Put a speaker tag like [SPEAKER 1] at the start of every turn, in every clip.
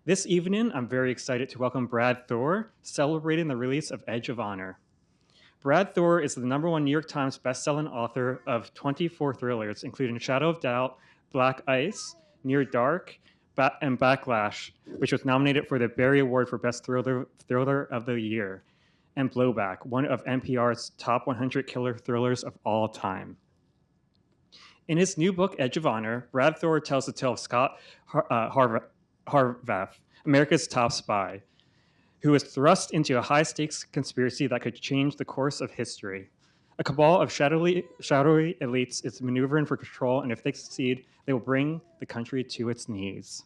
[SPEAKER 1] This evening, I'm very excited to welcome Brad Thor, celebrating the release of Edge of Honor. Brad Thor is the #1 New York Times bestselling author of 24 thrillers, including Shadow of Doubt, Black Ice, Near Dark, and Backlash, which was nominated for the Barry Award for Best Thriller of the Year, and Blowback, one of NPR's top 100 killer thrillers of all time. In his new book, Edge of Honor, Brad Thor tells the tale of Scot Harvath, America's top spy, who was thrust into a high-stakes conspiracy that could change the course of history. A cabal of shadowy elites is maneuvering for control, and if they succeed, they will bring the country to its knees.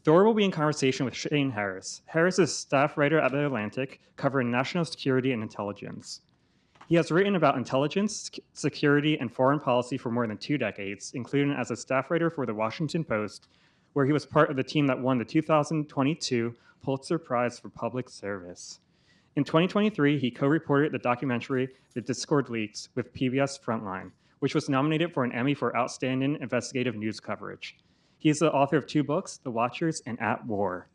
[SPEAKER 1] Thor will be in conversation with Shane Harris. Harris is a staff writer at The Atlantic, covering national security and intelligence. He has written about intelligence, security, and foreign policy for more than 2 decades, including as a staff writer for The Washington Post, where he was part of the team that won the 2022 Pulitzer Prize for Public Service. In 2023, he co-reported the documentary The Discord Leaks with PBS Frontline, which was nominated for an Emmy for Outstanding Investigative News Coverage. He is the author of 2 books, The Watchers and At War.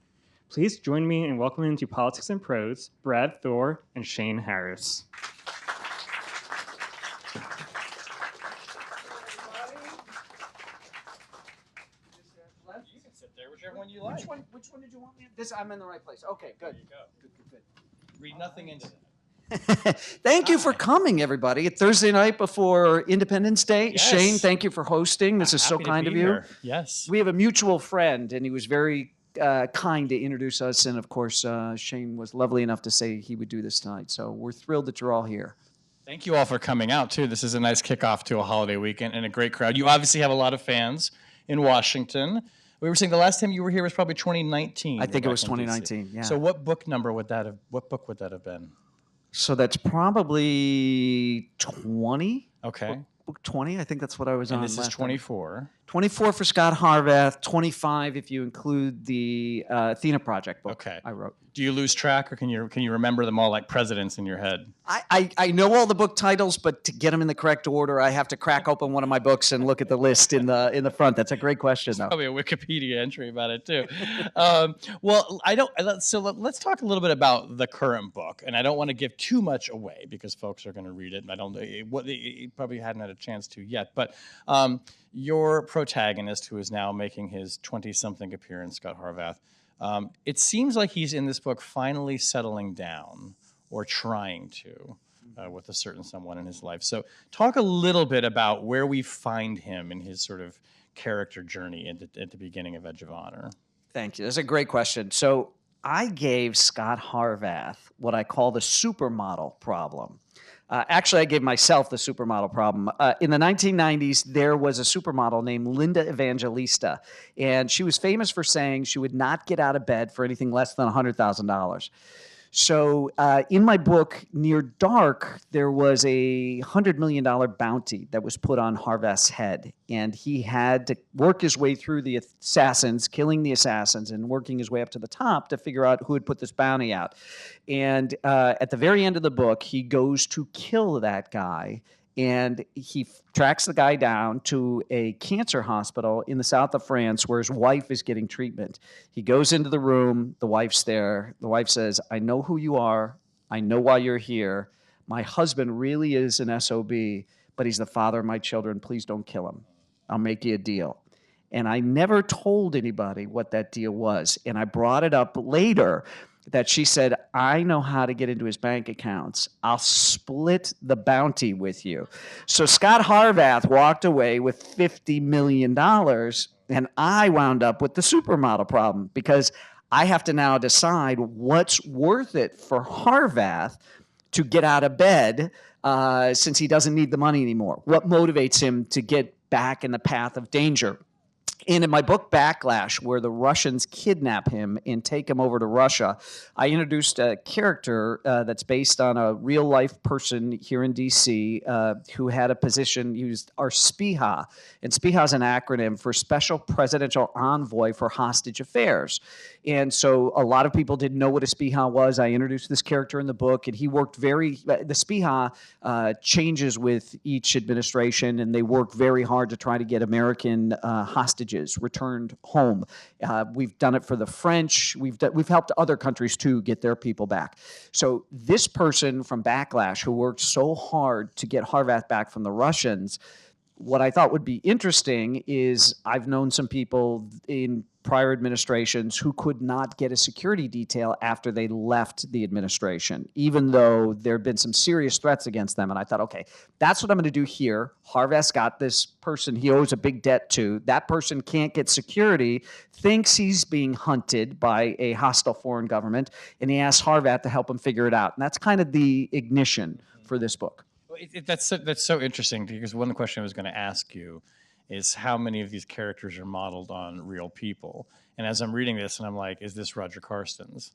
[SPEAKER 1] Please join me in welcoming to Politics and Prose, Brad Thor and Shane Harris.
[SPEAKER 2] You can sit there, whichever one you like.
[SPEAKER 3] Which one did you want me? This, I'm in the right place. Okay, good.
[SPEAKER 2] There you go.
[SPEAKER 3] Good.
[SPEAKER 2] Read nothing into that.
[SPEAKER 3] Thank you for coming, everybody. Thursday night before Independence Day.
[SPEAKER 2] Yes.
[SPEAKER 3] Shane, thank you for hosting. This is so
[SPEAKER 2] Happy to
[SPEAKER 3] kind
[SPEAKER 2] be
[SPEAKER 3] of you.
[SPEAKER 2] here. Yes.
[SPEAKER 3] We have a mutual friend, and he was very kind to introduce us. And of course, Shane was lovely enough to say he would do this tonight. So we're thrilled that you're all here.
[SPEAKER 2] Thank you all for coming out, too. This is a nice kickoff to a holiday weekend and a great crowd. You obviously have a lot of fans in Washington. We were saying the last time you were here was probably 2019.
[SPEAKER 3] I think it was
[SPEAKER 2] back in DC.
[SPEAKER 3] 2019, yeah.
[SPEAKER 2] So what book would that have been?
[SPEAKER 3] So that's probably 20.
[SPEAKER 2] Okay.
[SPEAKER 3] Book 20, I think that's what I was on.
[SPEAKER 2] And this is
[SPEAKER 3] last time.
[SPEAKER 2] 24.
[SPEAKER 3] 24 for Scot Harvath, 25 if you include the Athena Project book I wrote.
[SPEAKER 2] Do you lose track, or can you remember them all like presidents in your head?
[SPEAKER 3] I know all the book titles, but to get them in the correct order, I have to crack open one of my books and look at the list in the front. That's a great question, though.
[SPEAKER 2] Probably a Wikipedia entry about it too. Well, so let's talk a little bit about the current book, and I don't want to give too much away because folks are going to read it, and I don't probably hadn't had a chance to yet. But your protagonist, who is now making his 20-something appearance, Scot Harvath, it seems like he's in this book finally settling down, or trying to, with a certain someone in his life. So talk a little bit about where we find him in his sort of character journey at the beginning of Edge of Honor.
[SPEAKER 3] Thank you. That's a great question. So I gave Scot Harvath what I call the supermodel problem. Actually, I gave myself the supermodel problem. In the 1990s, there was a supermodel named Linda Evangelista, and she was famous for saying she would not get out of bed for anything less than $100,000. So in my book, Near Dark, there was a $100 million bounty that was put on Harvath's head, and he had to work his way through the assassins, killing the assassins, and working his way up to the top to figure out who had put this bounty out. And at the very end of the book, he goes to kill that guy, and he tracks the guy down to a cancer hospital in the south of France where his wife is getting treatment. He goes into the room. The wife's there. The wife says, "I know who you are. I know why you're here. My husband really is an SOB, but he's the father of my children. Please don't kill him. I'll make you a deal." And I never told anybody what that deal was. And I brought it up later that she said, "I know how to get into his bank accounts. I'll split the bounty with you." So Scot Harvath walked away with $50 million, and I wound up with the supermodel problem because I have to now decide what's worth it for Harvath to get out of bed since he doesn't need the money anymore. What motivates him to get back in the path of danger? And in my book, Backlash, where the Russians kidnap him and take him over to Russia, I introduced a character that's based on a real-life person here in D.C. Who had a position. He was our SPIHA, and SPIHA is an acronym for Special Presidential Envoy for Hostage Affairs. And so a lot of people didn't know what a SPIHA was. I introduced this character in the book, and he worked the SPIHA changes with each administration, and they work very hard to try to get American hostages hostages returned home. We've done it for the French. We've helped other countries too get their people back. So this person from Backlash who worked so hard to get Harvath back from the Russians, what I thought would be interesting is I've known some people in prior administrations who could not get a security detail after they left the administration, even though there had been some serious threats against them. And I thought, okay, that's what I'm going to do here. Harvath's got this person he owes a big debt to. That person can't get security, thinks he's being hunted by a hostile foreign government, and he asks Harvath to help him figure it out. And that's kind of the ignition for this book.
[SPEAKER 2] That's so interesting, because one question I was going to ask you is how many of these characters are modeled on real people. And as I'm reading this, and I'm like, is this Roger Carstens?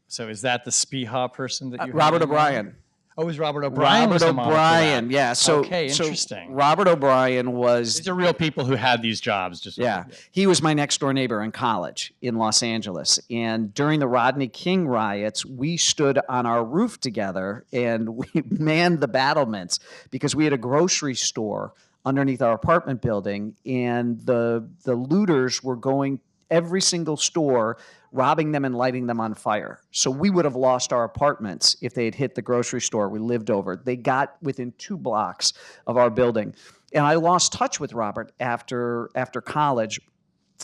[SPEAKER 2] So is that the Spiha person that you
[SPEAKER 3] Robert O'Brien.
[SPEAKER 2] Oh, it was Robert O'Brien.
[SPEAKER 3] Robert O'Brien, yeah. So,
[SPEAKER 2] okay, interesting.
[SPEAKER 3] So Robert O'Brien was...
[SPEAKER 2] These are real people who had these jobs.
[SPEAKER 3] He was my next door neighbor in college in Los Angeles. And during the Rodney King riots, we stood on our roof together and we manned the battlements because we had a grocery store underneath our apartment building, and the looters were going every single store, robbing them and lighting them on fire. So we would have lost our apartments if they had hit the grocery store we lived over. They got within 2 blocks of our building. And I lost touch with Robert after college.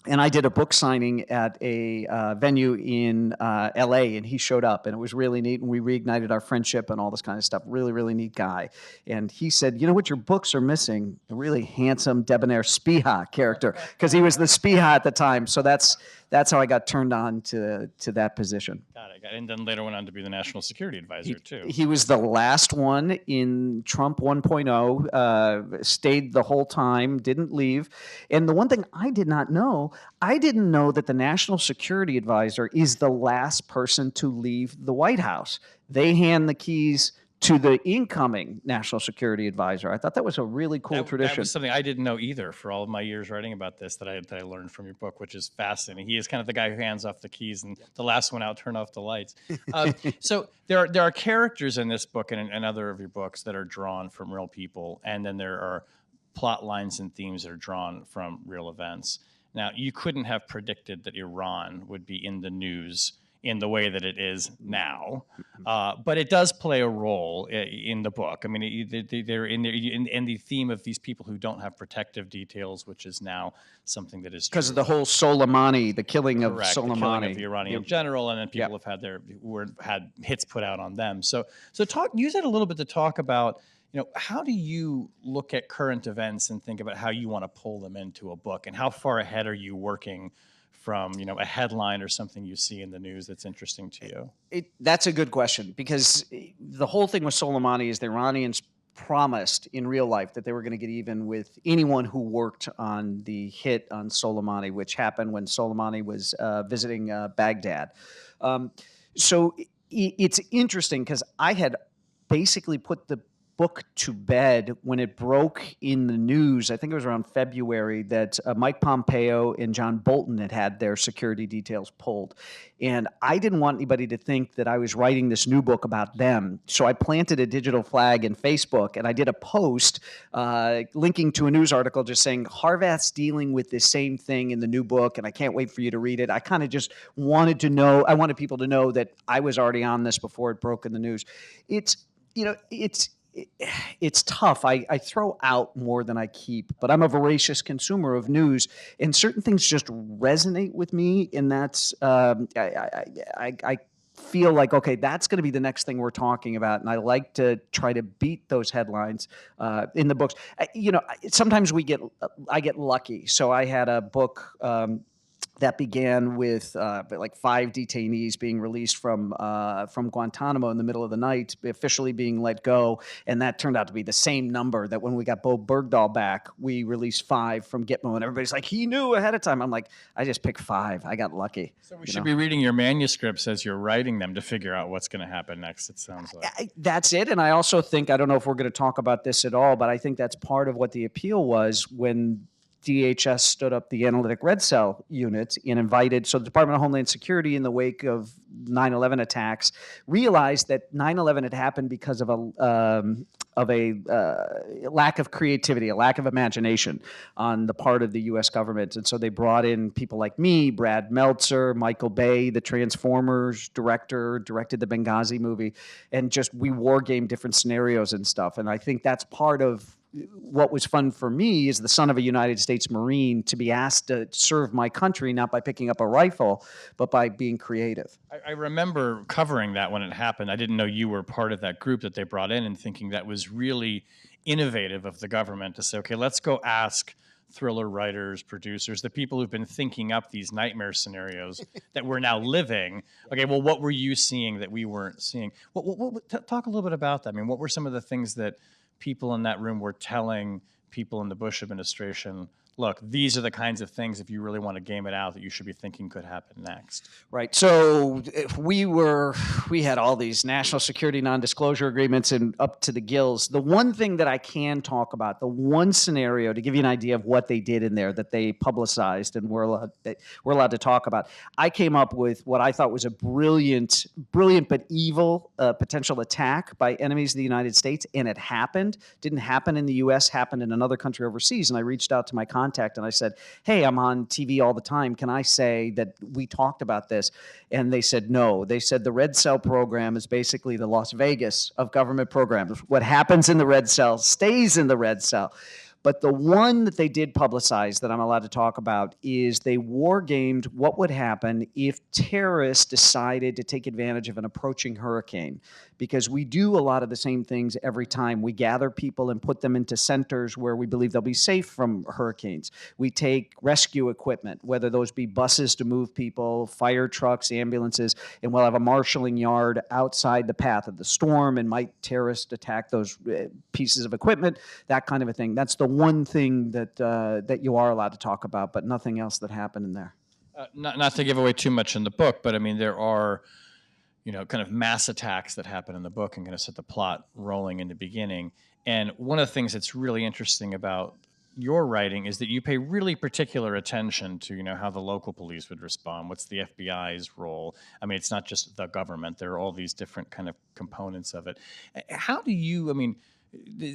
[SPEAKER 3] And I did a book signing at a venue in L.A., and he showed up, and it was really neat, and we reignited our friendship and all this kind of stuff. Really, really neat guy. And he said, you know what your books are missing? A really handsome, debonair Spiha character, because he was the Spiha at the time. So that's how I got turned on to that position.
[SPEAKER 2] Got it. And then later went on to be the National Security Advisor, too.
[SPEAKER 3] He was the last one in Trump 1.0, stayed the whole time, didn't leave. And the one thing I did not know, I didn't know that the National Security Advisor is the last person to leave the White House. They hand the keys to the incoming National Security Advisor. I thought that was a really cool tradition.
[SPEAKER 2] That was something I didn't know either for all of my years writing about this that I learned from your book, which is fascinating. He is kind of the guy who hands off the keys and the last one out, turn off the lights. So there are characters in this book and other of your books that are drawn from real people, and then there are plot lines and themes that are drawn from real events. Now, you couldn't have predicted that Iran would be in the news in the way that it is now, but it does play a role in the book. I mean, they're in there, in the theme of these people who don't have protective details, which is now something that is
[SPEAKER 3] because of the whole Soleimani, the killing of
[SPEAKER 2] Correct,
[SPEAKER 3] Soleimani,
[SPEAKER 2] the killing of the Iranian general, and then people have had hits put out on them. So use it a little bit to talk about, how do you look at current events and think about how you want to pull them into a book, and how far ahead are you working from a headline or something you see in the news that's interesting to you?
[SPEAKER 3] That's a good question, because the whole thing with Soleimani is the Iranians promised in real life that they were going to get even with anyone who worked on the hit on Soleimani, which happened when Soleimani was visiting Baghdad. So it's interesting because I had basically put the book to bed when it broke in the news. I think it was around February that Mike Pompeo and John Bolton had their security details pulled. And I didn't want anybody to think that I was writing this new book about them. So I planted a digital flag in Facebook, and I did a post linking to a news article just saying, Harvath's dealing with this same thing in the new book, and I can't wait for you to read it. I kind of just wanted people to know that I was already on this before it broke in the news. It's tough. I throw out more than I keep, but I'm a voracious consumer of news, and certain things just resonate with me, and that's I feel like, okay, that's going to be the next thing we're talking about, and I like to try to beat those headlines in the books. Sometimes I get lucky. So I had a book that began with like 5 detainees being released from Guantanamo in the middle of the night, officially being let go, and that turned out to be the same number that when we got Bo Bergdahl back, we released 5 from Gitmo, and everybody's like, he knew ahead of time. I'm like, I just picked 5. I got lucky.
[SPEAKER 2] So we should be reading your manuscripts as you're writing them to figure out what's going to happen next, it sounds like.
[SPEAKER 3] That's it, and I also think, I don't know if we're going to talk about this at all, but I think that's part of what the appeal was when DHS stood up the analytic red cell unit and invited, so the Department of Homeland Security, in the wake of 9/11 attacks, realized that 9/11 had happened because of a lack of creativity, a lack of imagination on the part of the U.S. government. And so they brought in people like me, Brad Meltzer, Michael Bay, the Transformers director, directed the Benghazi movie, and just we war game different scenarios and stuff. And I think that's part of what was fun for me as the son of a United States Marine to be asked to serve my country, not by picking up a rifle, but by being creative.
[SPEAKER 2] I remember covering that when it happened. I didn't know you were part of that group that they brought in, and thinking that was really innovative of the government to say, okay, let's go ask thriller writers, producers, the people who've been thinking up these nightmare scenarios that we're now living. Okay, well, what were you seeing that we weren't seeing? Talk a little bit about that. I mean, what were some of the things that people in that room were telling people in the Bush administration? Look, these are the kinds of things, if you really want to game it out, that you should be thinking could happen next.
[SPEAKER 3] Right. So if we had all these national security non-disclosure agreements and up to the gills. The one thing that I can talk about, the one scenario to give you an idea of what they did in there that they publicized and we're allowed to talk about, I came up with what I thought was a brilliant but evil potential attack by enemies of the United States, and it happened. Didn't happen in the U.S., happened in another country overseas, and I reached out to my contact and I said, hey, I'm on TV all the time. Can I say that we talked about this? And they said no. They said the red cell program is basically the Las Vegas of government programs. What happens in the red cell stays in the red cell. But the one that they did publicize that I'm allowed to talk about is they war gamed what would happen if terrorists decided to take advantage of an approaching hurricane. Because we do a lot of the same things every time. We gather people and put them into centers where we believe they'll be safe from hurricanes. We take rescue equipment, whether those be buses to move people, fire trucks, ambulances, and we'll have a marshalling yard outside the path of the storm, and might terrorists attack those pieces of equipment, that kind of a thing. That's the one thing that you are allowed to talk about, but nothing else that happened in there.
[SPEAKER 2] Not to give away too much in the book, but I mean, there are, kind of mass attacks that happen in the book and kind of set the plot rolling in the beginning. And one of the things that's really interesting about your writing is that you pay really particular attention to, how the local police would respond. What's the FBI's role? I mean, it's not just the government. There are all these different kind of components of it. How do you,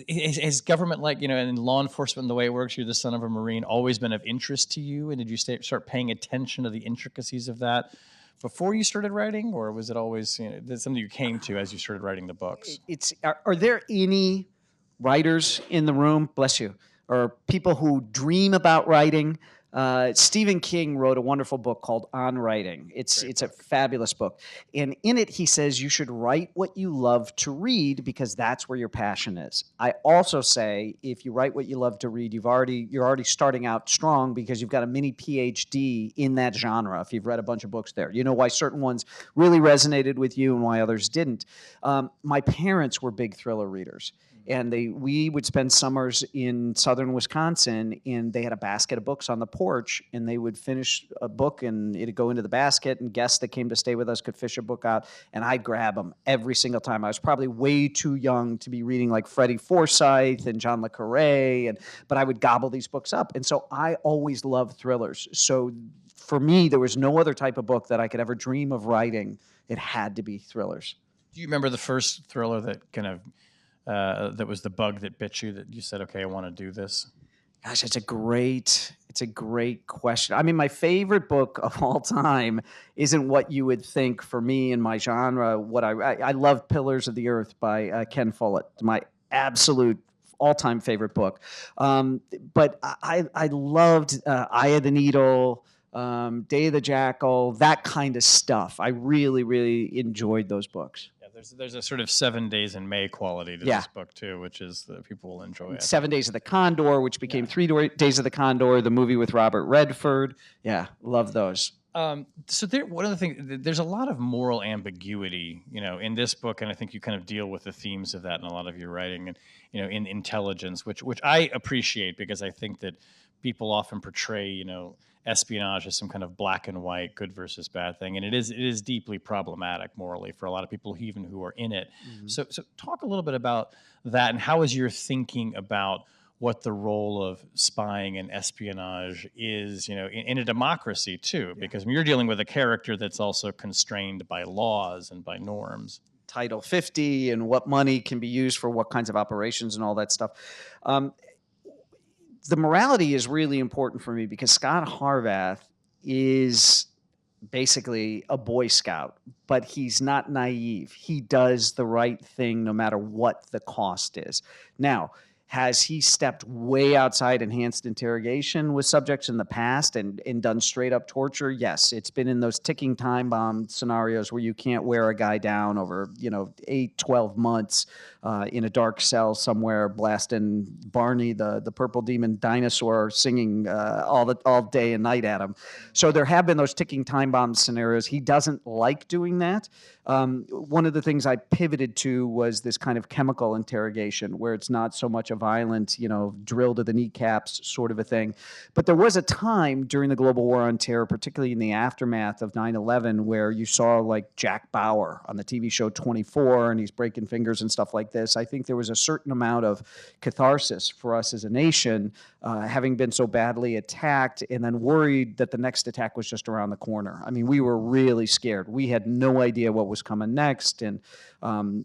[SPEAKER 2] is government, like, in law enforcement, the way it works, you're the son of a Marine, always been of interest to you? And did you start paying attention to the intricacies of that before you started writing, or was it always something you came to as you started writing the books?
[SPEAKER 3] Are there any writers in the room, bless you, or people who dream about writing? Stephen King wrote a wonderful book called On Writing. It's a fabulous book. And in it, he says you should write what you love to read because that's where your passion is. I also say if you write what you love to read, you're already starting out strong because you've got a mini PhD in that genre if you've read a bunch of books there. You know why certain ones really resonated with you and why others didn't. My parents were big thriller readers. And we would spend summers in southern Wisconsin, and they had a basket of books on the porch, and they would finish a book, and it'd go into the basket, and guests that came to stay with us could fish a book out, and I'd grab them every single time. I was probably way too young to be reading like Freddie Forsyth and John le Carré, but I would gobble these books up. And so I always loved thrillers. So for me, there was no other type of book that I could ever dream of writing. It had to be thrillers.
[SPEAKER 2] Do you remember the first thriller that kind of that was the bug that bit you, that you said, okay, I want to do this?
[SPEAKER 3] Gosh, it's a great question. I mean, my favorite book of all time isn't what you would think for me in my genre. What I love Pillars of the Earth by Ken Follett, my absolute all-time favorite book. But I loved Eye of the Needle, Day of the Jackal, that kind of stuff. I really, really enjoyed those books.
[SPEAKER 2] There's a sort of 7 Days in May quality to this book too, which is that people will enjoy.
[SPEAKER 3] 7 Days of the Condor, which became 3 Days of the Condor, the movie with Robert Redford. Yeah, love those.
[SPEAKER 2] So one of the things, there's a lot of moral ambiguity, in this book, and I think you kind of deal with the themes of that in a lot of your writing, and in Intelligence, which I appreciate because I think that people often portray, espionage as some kind of black and white, good versus bad thing, and it is deeply problematic morally for a lot of people, even who are in it. Mm-hmm. So talk a little bit about that, and how is your thinking about what the role of spying and espionage is, in a democracy too, because you're dealing with a character that's also constrained by laws and by norms.
[SPEAKER 3] Title 50 and what money can be used for what kinds of operations and all that stuff. The morality is really important for me because Scot Harvath is basically a Boy Scout, but he's not naive. He does the right thing no matter what the cost is. Now, has he stepped way outside enhanced interrogation with subjects in the past and done straight up torture? Yes, it's been in those ticking time bomb scenarios where you can't wear a guy down over, 8, 12 months in a dark cell somewhere blasting Barney, the purple demon dinosaur, singing all day and night at him. So there have been those ticking time bomb scenarios. He doesn't like doing that. One of the things I pivoted to was this kind of chemical interrogation where it's not so much a violent, drill to the kneecaps sort of a thing. But there was a time during the global war on terror, particularly in the aftermath of 9/11, where you saw like Jack Bauer on the TV show 24 and he's breaking fingers and stuff like this. I think there was a certain amount of catharsis for us as a nation, having been so badly attacked and then worried that the next attack was just around the corner. I mean, we were really scared. We had no idea what was coming next. And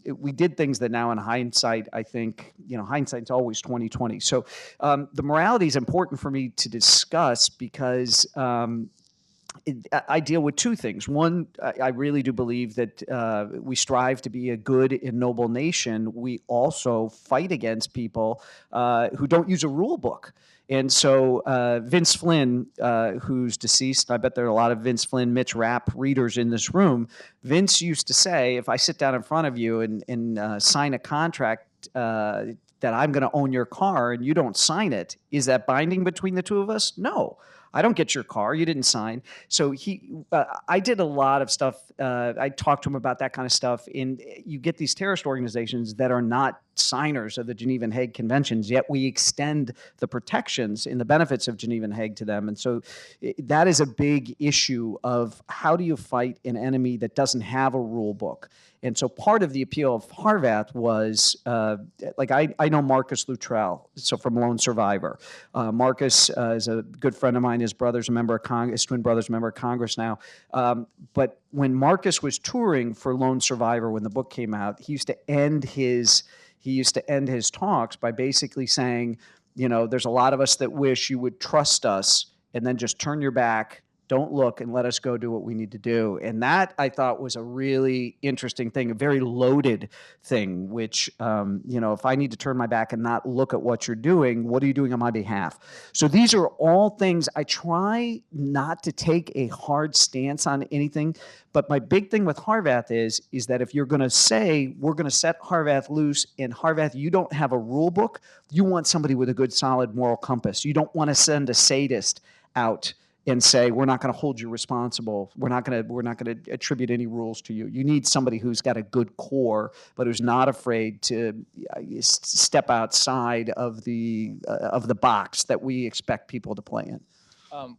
[SPEAKER 3] we did things that now in hindsight, I think, hindsight's always 20/20. So the morality is important for me to discuss because I deal with two things. One, I really do believe that we strive to be a good and noble nation. We also fight against people who don't use a rule book. And so Vince Flynn, who's deceased, I bet there are a lot of Vince Flynn, Mitch Rapp readers in this room. Vince used to say, if I sit down in front of you and sign a contract that I'm going to own your car and you don't sign it, is that binding between the two of us? No. I don't get your car. You didn't sign. So I did a lot of stuff. I talked to him about that kind of stuff. And you get these terrorist organizations that are not signers of the Geneva and Hague Conventions, yet we extend the protections and the benefits of Geneva and Hague to them. And so that is a big issue of how do you fight an enemy that doesn't have a rule book. And so part of the appeal of Harvath was, I know Marcus Luttrell, so from Lone Survivor. Marcus is a good friend of mine. His brother's a member of Congress, his twin brother's a member of Congress now. But when Marcus was touring for Lone Survivor, when the book came out, he used to end his talks by basically saying, there's a lot of us that wish you would trust us and then just turn your back, don't look, and let us go do what we need to do. And that, I thought, was a really interesting thing, a very loaded thing, which, if I need to turn my back and not look at what you're doing, what are you doing on my behalf? So these are all things I try not to take a hard stance on anything. But my big thing with Harvath is that if you're going to say, we're going to set Harvath loose, and Harvath, you don't have a rule book, you want somebody with a good, solid moral compass. You don't want to send a sadist out and say, we're not going to hold you responsible. We're not going to attribute any rules to you. You need somebody who's got a good core, but who's not afraid to step outside of the box that we expect people to play in.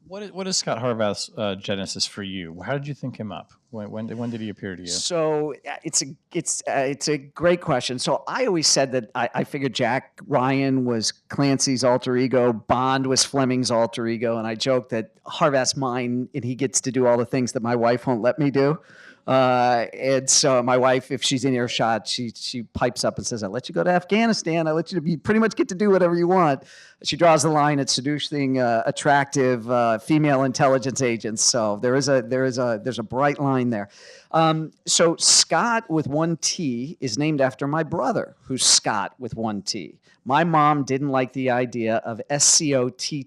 [SPEAKER 2] What is Scot Harvath's genesis for you? How did you think him up? When did he appear to you?
[SPEAKER 3] So it's a great question. So I always said that I figured Jack Ryan was Clancy's alter ego, Bond was Fleming's alter ego, and I joked that Harvath's mine and he gets to do all the things that my wife won't let me do. And so my wife, if she's in earshot, she pipes up and says, I let you go to Afghanistan. I let you pretty much get to do whatever you want. She draws the line at seducing attractive female intelligence agents. So there's a bright line there. So Scott with one T is named after my brother, who's Scott with one T. My mom didn't like the idea of SCOTTTHOR,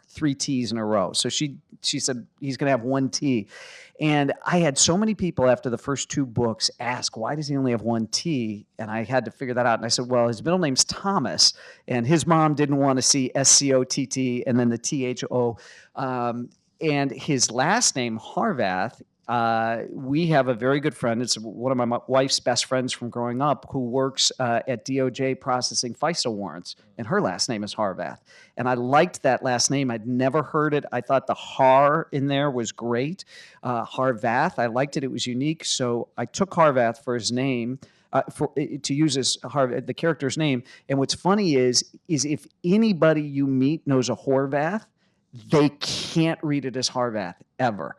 [SPEAKER 3] 3 T's in a row. So she said he's going to have one T. And I had so many people after the first 2 books ask, why does he only have one T? And I had to figure that out. And I said, well, his middle name's Thomas, and his mom didn't want to see SCOTT and then the THO. And his last name, Harvath, we have a very good friend. It's one of my wife's best friends from growing up who works at DOJ processing FISA warrants, and her last name is Harvath. And I liked that last name. I'd never heard it. I thought the Har in there was great. Harvath, I liked it. It was unique. So I took Harvath for his name. to use the character's name. And what's funny is if anybody you meet knows a Horvath, they can't read it as Harvath ever.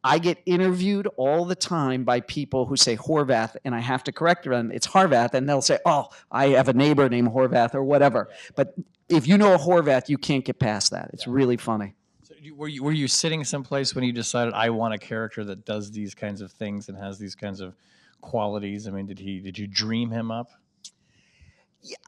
[SPEAKER 3] I get interviewed all the time by people who say Horvath, and I have to correct them. It's Harvath, and they'll say, "Oh, I have a neighbor named Horvath," or whatever. But if you know a Horvath, you can't get past that. It's really funny.
[SPEAKER 2] So were you sitting someplace when you decided I want a character that does these kinds of things and has these kinds of qualities? I mean, did you dream him up?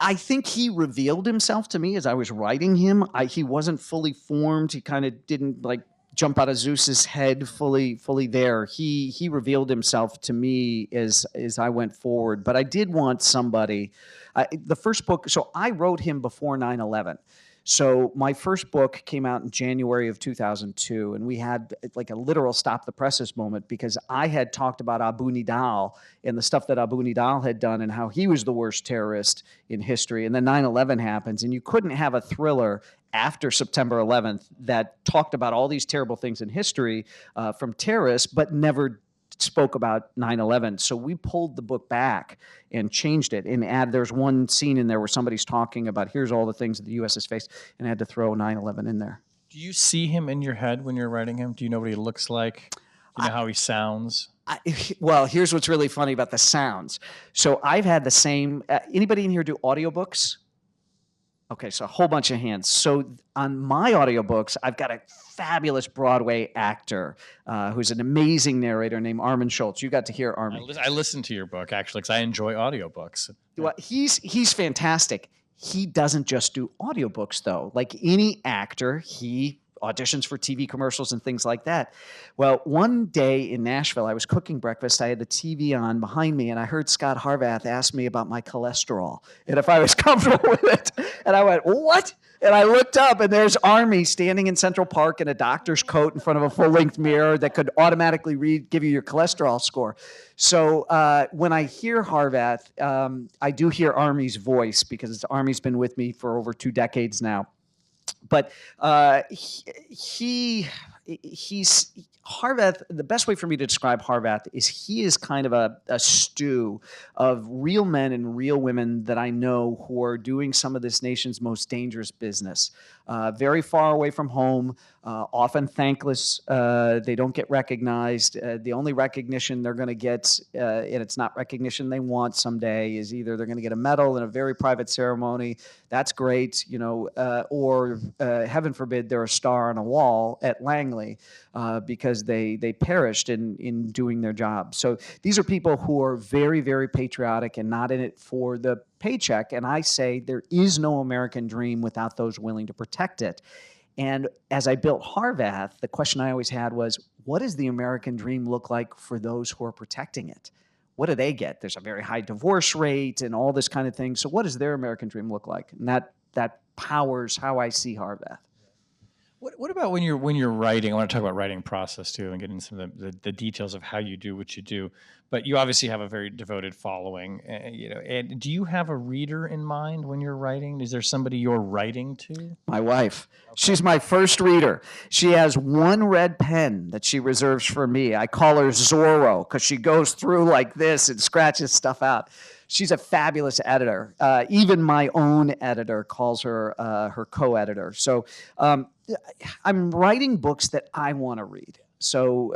[SPEAKER 3] I think he revealed himself to me as I was writing him. He wasn't fully formed. He kind of didn't like jump out of Zeus's head fully there. He revealed himself to me as I went forward. But I did want somebody. The first book. So I wrote him before 9/11. So my first book came out in January of 2002, and we had like a literal stop the presses moment because I had talked about Abu Nidal and the stuff that Abu Nidal had done and how he was the worst terrorist in history. And then 9/11 happens, and you couldn't have a thriller after September 11th that talked about all these terrible things in history from terrorists, but never spoke about 9/11. So we pulled the book back and changed it and there's one scene in there where somebody's talking about here's all the things that the U.S. has faced, and I had to throw 9/11 in there.
[SPEAKER 2] Do you see him in your head when you're writing him? Do you know what he looks like? Do you know how he sounds?
[SPEAKER 3] Well, here's what's really funny about the sounds. So I've had the same, anybody in here do audiobooks? Okay, so a whole bunch of hands. So on my audiobooks, I've got a fabulous Broadway actor who's an amazing narrator named Armin Schultz. You got to hear Armin.
[SPEAKER 2] I listened to your book, actually, because I enjoy audiobooks.
[SPEAKER 3] Well, he's fantastic. He doesn't just do audiobooks, though. Like any actor, he auditions for TV commercials and things like that. Well, one day in Nashville, I was cooking breakfast. I had the TV on behind me, and I heard Scot Harvath ask me about my cholesterol and if I was comfortable with it. And I went, "What?" And I looked up, and there's Army standing in Central Park in a doctor's coat in front of a full-length mirror that could automatically give you your cholesterol score. So when I hear Harvath, I do hear Army's voice because Army's been with me for over 2 decades now. But he's Harvath. The best way for me to describe Harvath is he is kind of a stew of real men and real women that I know who are doing some of this nation's most dangerous business. Very far away from home, often thankless. They don't get recognized. The only recognition they're going to get, and it's not recognition they want someday, is either they're going to get a medal in a very private ceremony. That's great, or heaven forbid they're a star on a wall at Langley because they perished in doing their job. So these are people who are very, very patriotic and not in it for the paycheck. And I say there is no American dream without those willing to protect it. And as I built Harvath, the question I always had was, what does the American dream look like for those who are protecting it? What do they get? There's a very high divorce rate and all this kind of thing. So what does their American dream look like? And that powers how I see Harvath.
[SPEAKER 2] What about when you're writing? I want to talk about writing process too, and get into some of the details of how you do what you do. But you obviously have a very devoted following, And do you have a reader in mind when you're writing? Is there somebody you're writing to?
[SPEAKER 3] My wife. Okay. She's my first reader. She has one red pen that she reserves for me. I call her Zorro because she goes through like this and scratches stuff out. She's a fabulous editor. Even my own editor calls her her co-editor. So I'm writing books that I want to read. So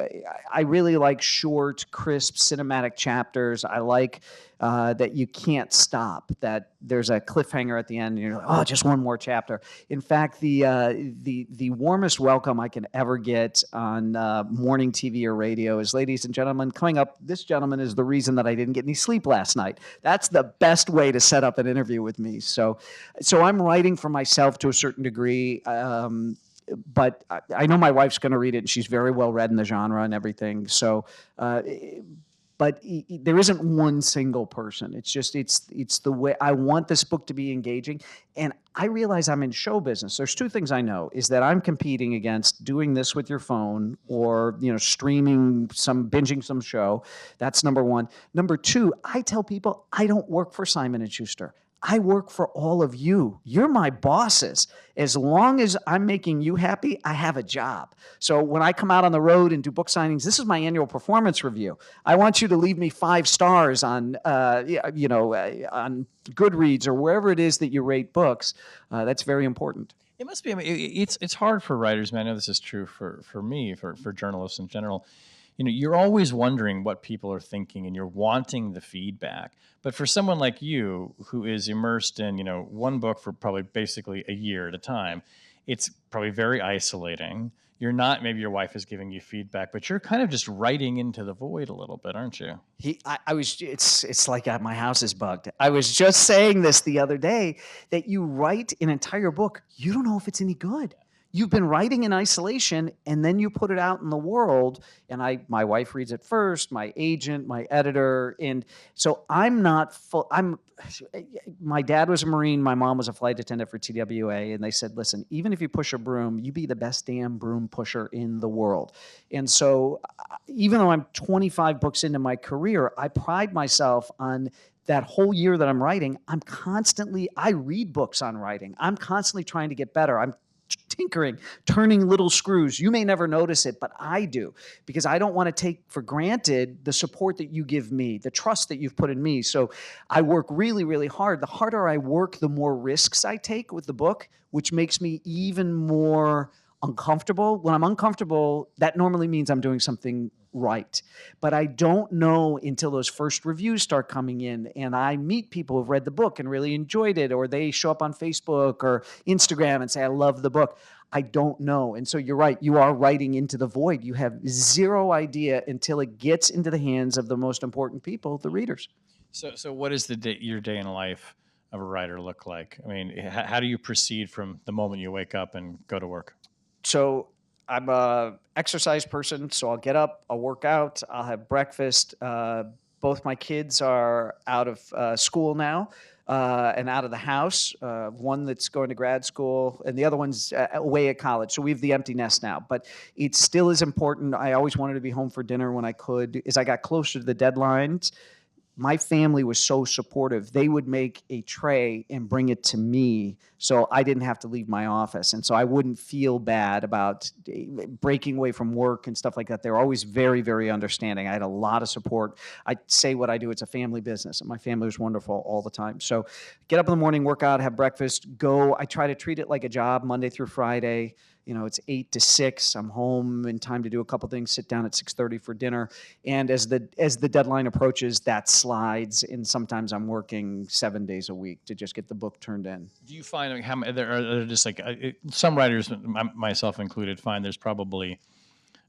[SPEAKER 3] I really like short, crisp, cinematic chapters. I like that you can't stop, that there's a cliffhanger at the end, and you're like, oh, just one more chapter. In fact, the warmest welcome I can ever get on morning TV or radio is, ladies and gentlemen, coming up, this gentleman is the reason that I didn't get any sleep last night. That's the best way to set up an interview with me. So I'm writing for myself to a certain degree. But I know my wife's going to read it, and she's very well read in the genre and everything. So, but there isn't one single person. It's just it's the way I want this book to be engaging. And I realize I'm in show business. There's 2 things I know: is that I'm competing against doing this with your phone or streaming binging some show. That's number 1. Number 2, I tell people I don't work for Simon & Schuster. I work for all of you. You're my bosses. As long as I'm making you happy, I have a job. So when I come out on the road and do book signings, this is my annual performance review. I want you to leave me 5 stars on, on Goodreads or wherever it is that you rate books. That's very important.
[SPEAKER 2] It must be. I mean, it's hard for writers. Man, I know this is true for me, for journalists in general. You know, you're always wondering what people are thinking, and you're wanting the feedback. But for someone like you, who is immersed in, you know, one book for probably basically a year at a time, it's probably very isolating. You're not. Maybe your wife is giving you feedback, but you're kind of just writing into the void a little bit, aren't you?
[SPEAKER 3] I was. It's like my house is bugged. I was just saying this the other day that you write an entire book, you don't know if it's any good. You've been writing in isolation, and then you put it out in the world. And my wife reads it first, my agent, my editor, and so I'm not full. My dad was a Marine, my mom was a flight attendant for TWA, and they said, listen, even if you push a broom, you be the best damn broom pusher in the world. And so, even though I'm 25 books into my career, I pride myself on that whole year that I'm writing. I read books on writing. I'm constantly trying to get better. I'm tinkering, turning little screws. You may never notice it, but I do, because I don't want to take for granted the support that you give me, the trust that you've put in me. So I work really, really hard. The harder I work, the more risks I take with the book, which makes me even more uncomfortable. When I'm uncomfortable, that normally means I'm doing something right. But I don't know until those first reviews start coming in and I meet people who've read the book and really enjoyed it, or they show up on Facebook or Instagram and say, I love the book. I don't know. And so you're right. You are writing into the void. You have zero idea until it gets into the hands of the most important people, the readers.
[SPEAKER 2] So what does your day in the life of a writer look like? I mean, how do you proceed from the moment you wake up and go to work?
[SPEAKER 3] So I'm a exercise person, so I'll get up, I'll work out, I'll have breakfast. Both my kids are out of school now and out of the house. One that's going to grad school, and the other one's away at college. So we have the empty nest now. But it still is important. I always wanted to be home for dinner when I could. As I got closer to the deadlines, my family was so supportive. They would make a tray and bring it to me so I didn't have to leave my office. And so I wouldn't feel bad about breaking away from work and stuff like that. They were always very, very understanding. I had a lot of support. I say what I do, it's a family business, and my family was wonderful all the time. So get up in the morning, work out, have breakfast, go. I try to treat it like a job Monday through Friday. You know, it's 8 to 6. I'm home in time to do a couple things, sit down at 6:30 for dinner. And as the deadline approaches, that slides. And sometimes I'm working 7 days a week to just get the book turned in.
[SPEAKER 2] Do you find how there are just like some writers, myself included, find there's probably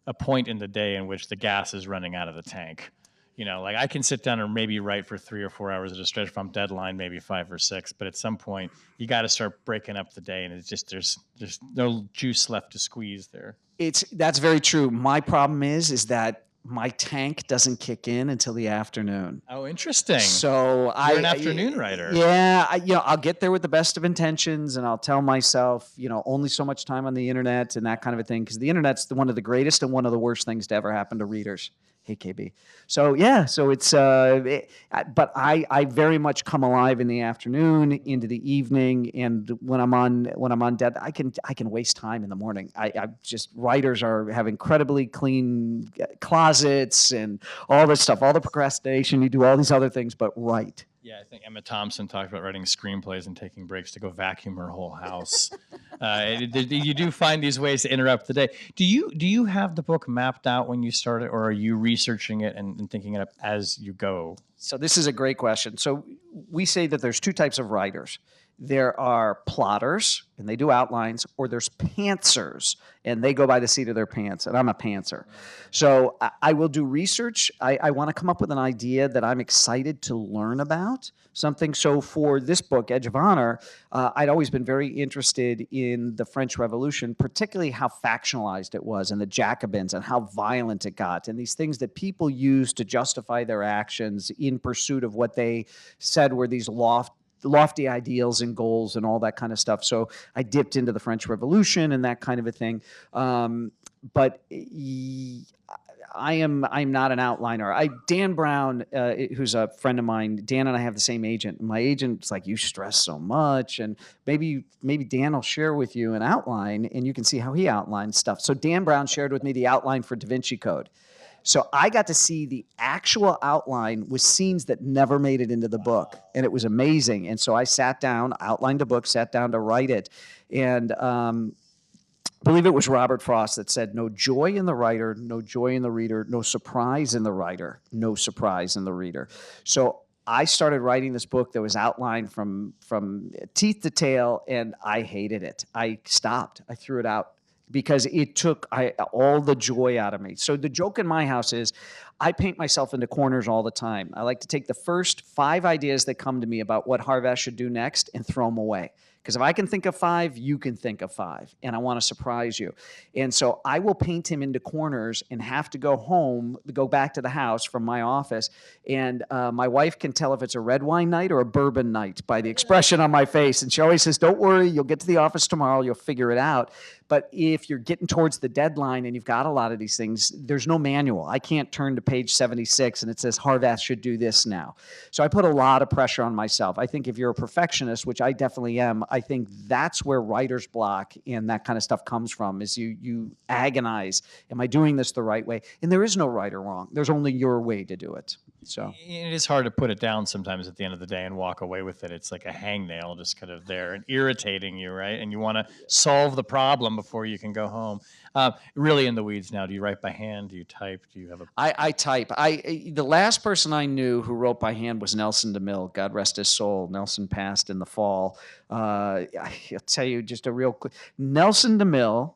[SPEAKER 2] a point in the day in which the gas is running out of the tank? You know, like I can sit down and maybe write for 3 or 4 hours at a stretch if I'm deadline, maybe 5 or 6. But at some point, you got to start breaking up the day, and it's just there's no juice left to squeeze there.
[SPEAKER 3] That's very true. My problem is that my tank doesn't kick in until the afternoon.
[SPEAKER 2] Oh, interesting.
[SPEAKER 3] So
[SPEAKER 2] you're an afternoon writer.
[SPEAKER 3] Yeah, I'll get there with the best of intentions, and I'll tell myself, only so much time on the internet and that kind of a thing, because the internet's one of the greatest and one of the worst things to ever happen to readers. Hey, KB. So yeah, so it's but I very much come alive in the afternoon into the evening, and when I'm on dead, I can waste time in the morning. Writers have incredibly clean closets and all this stuff, all the procrastination. You do all these other things, but write.
[SPEAKER 2] Yeah, I think Emma Thompson talked about writing screenplays and taking breaks to go vacuum her whole house. You do find these ways to interrupt the day. Do you have the book mapped out when you start it, or are you researching it and thinking it up as you go?
[SPEAKER 3] So this is a great question. So we say that there's 2 types of writers. There are plotters, and they do outlines, or there's pantsers, and they go by the seat of their pants, and I'm a pantser. So I will do research. I want to come up with an idea that I'm excited to learn about, something. So for this book, Edge of Honor, I'd always been very interested in the French Revolution, particularly how factionalized it was, and the Jacobins, and how violent it got, and these things that people used to justify their actions in pursuit of what they said were these lofty ideals and goals and all that kind of stuff. So I dipped into the French Revolution and that kind of a thing. But I'm not an outliner. Dan Brown, who's a friend of mine, Dan and I have the same agent. My agent's like, you stress so much, and maybe Dan will share with you an outline, and you can see how he outlines stuff. So Dan Brown shared with me the outline for Da Vinci Code. So I got to see the actual outline with scenes that never made it into the book, and it was amazing. And so I sat down, outlined a book, sat down to write it, and I believe it was Robert Frost that said, no joy in the writer, no joy in the reader, no surprise in the writer, no surprise in the reader. So I started writing this book that was outlined from teeth to tail, and I hated it. I stopped. I threw it out because it took all the joy out of me. So the joke in my house is I paint myself into corners all the time. I like to take the first 5 ideas that come to me about what Harvath should do next and throw them away. Because if I can think of 5, you can think of 5, and I want to surprise you. And so I will paint him into corners and have to go home, go back to the house from my office, and my wife can tell if it's a red wine night or a bourbon night by the expression on my face. And she always says, don't worry, you'll get to the office tomorrow, you'll figure it out. But if you're getting towards the deadline and you've got a lot of these things, there's no manual. I can't turn to page 76 and it says Harvath should do this now. So I put a lot of pressure on myself. I think if you're a perfectionist, which I definitely am, I think that's where writer's block and that kind of stuff comes from, is you agonize, am I doing this the right way? And there is no right or wrong. There's only your way to do it. So
[SPEAKER 2] it is hard to put it down sometimes at the end of the day and walk away with it. It's like a hangnail just kind of there and irritating you, right? And you want to solve the problem before you can go home. Really in the weeds now. Do you write by hand? Do you type? Do you have a...
[SPEAKER 3] I type. The last person I knew who wrote by hand was Nelson DeMille. God rest his soul. Nelson passed in the fall. I'll tell you just a real quick. Nelson DeMille,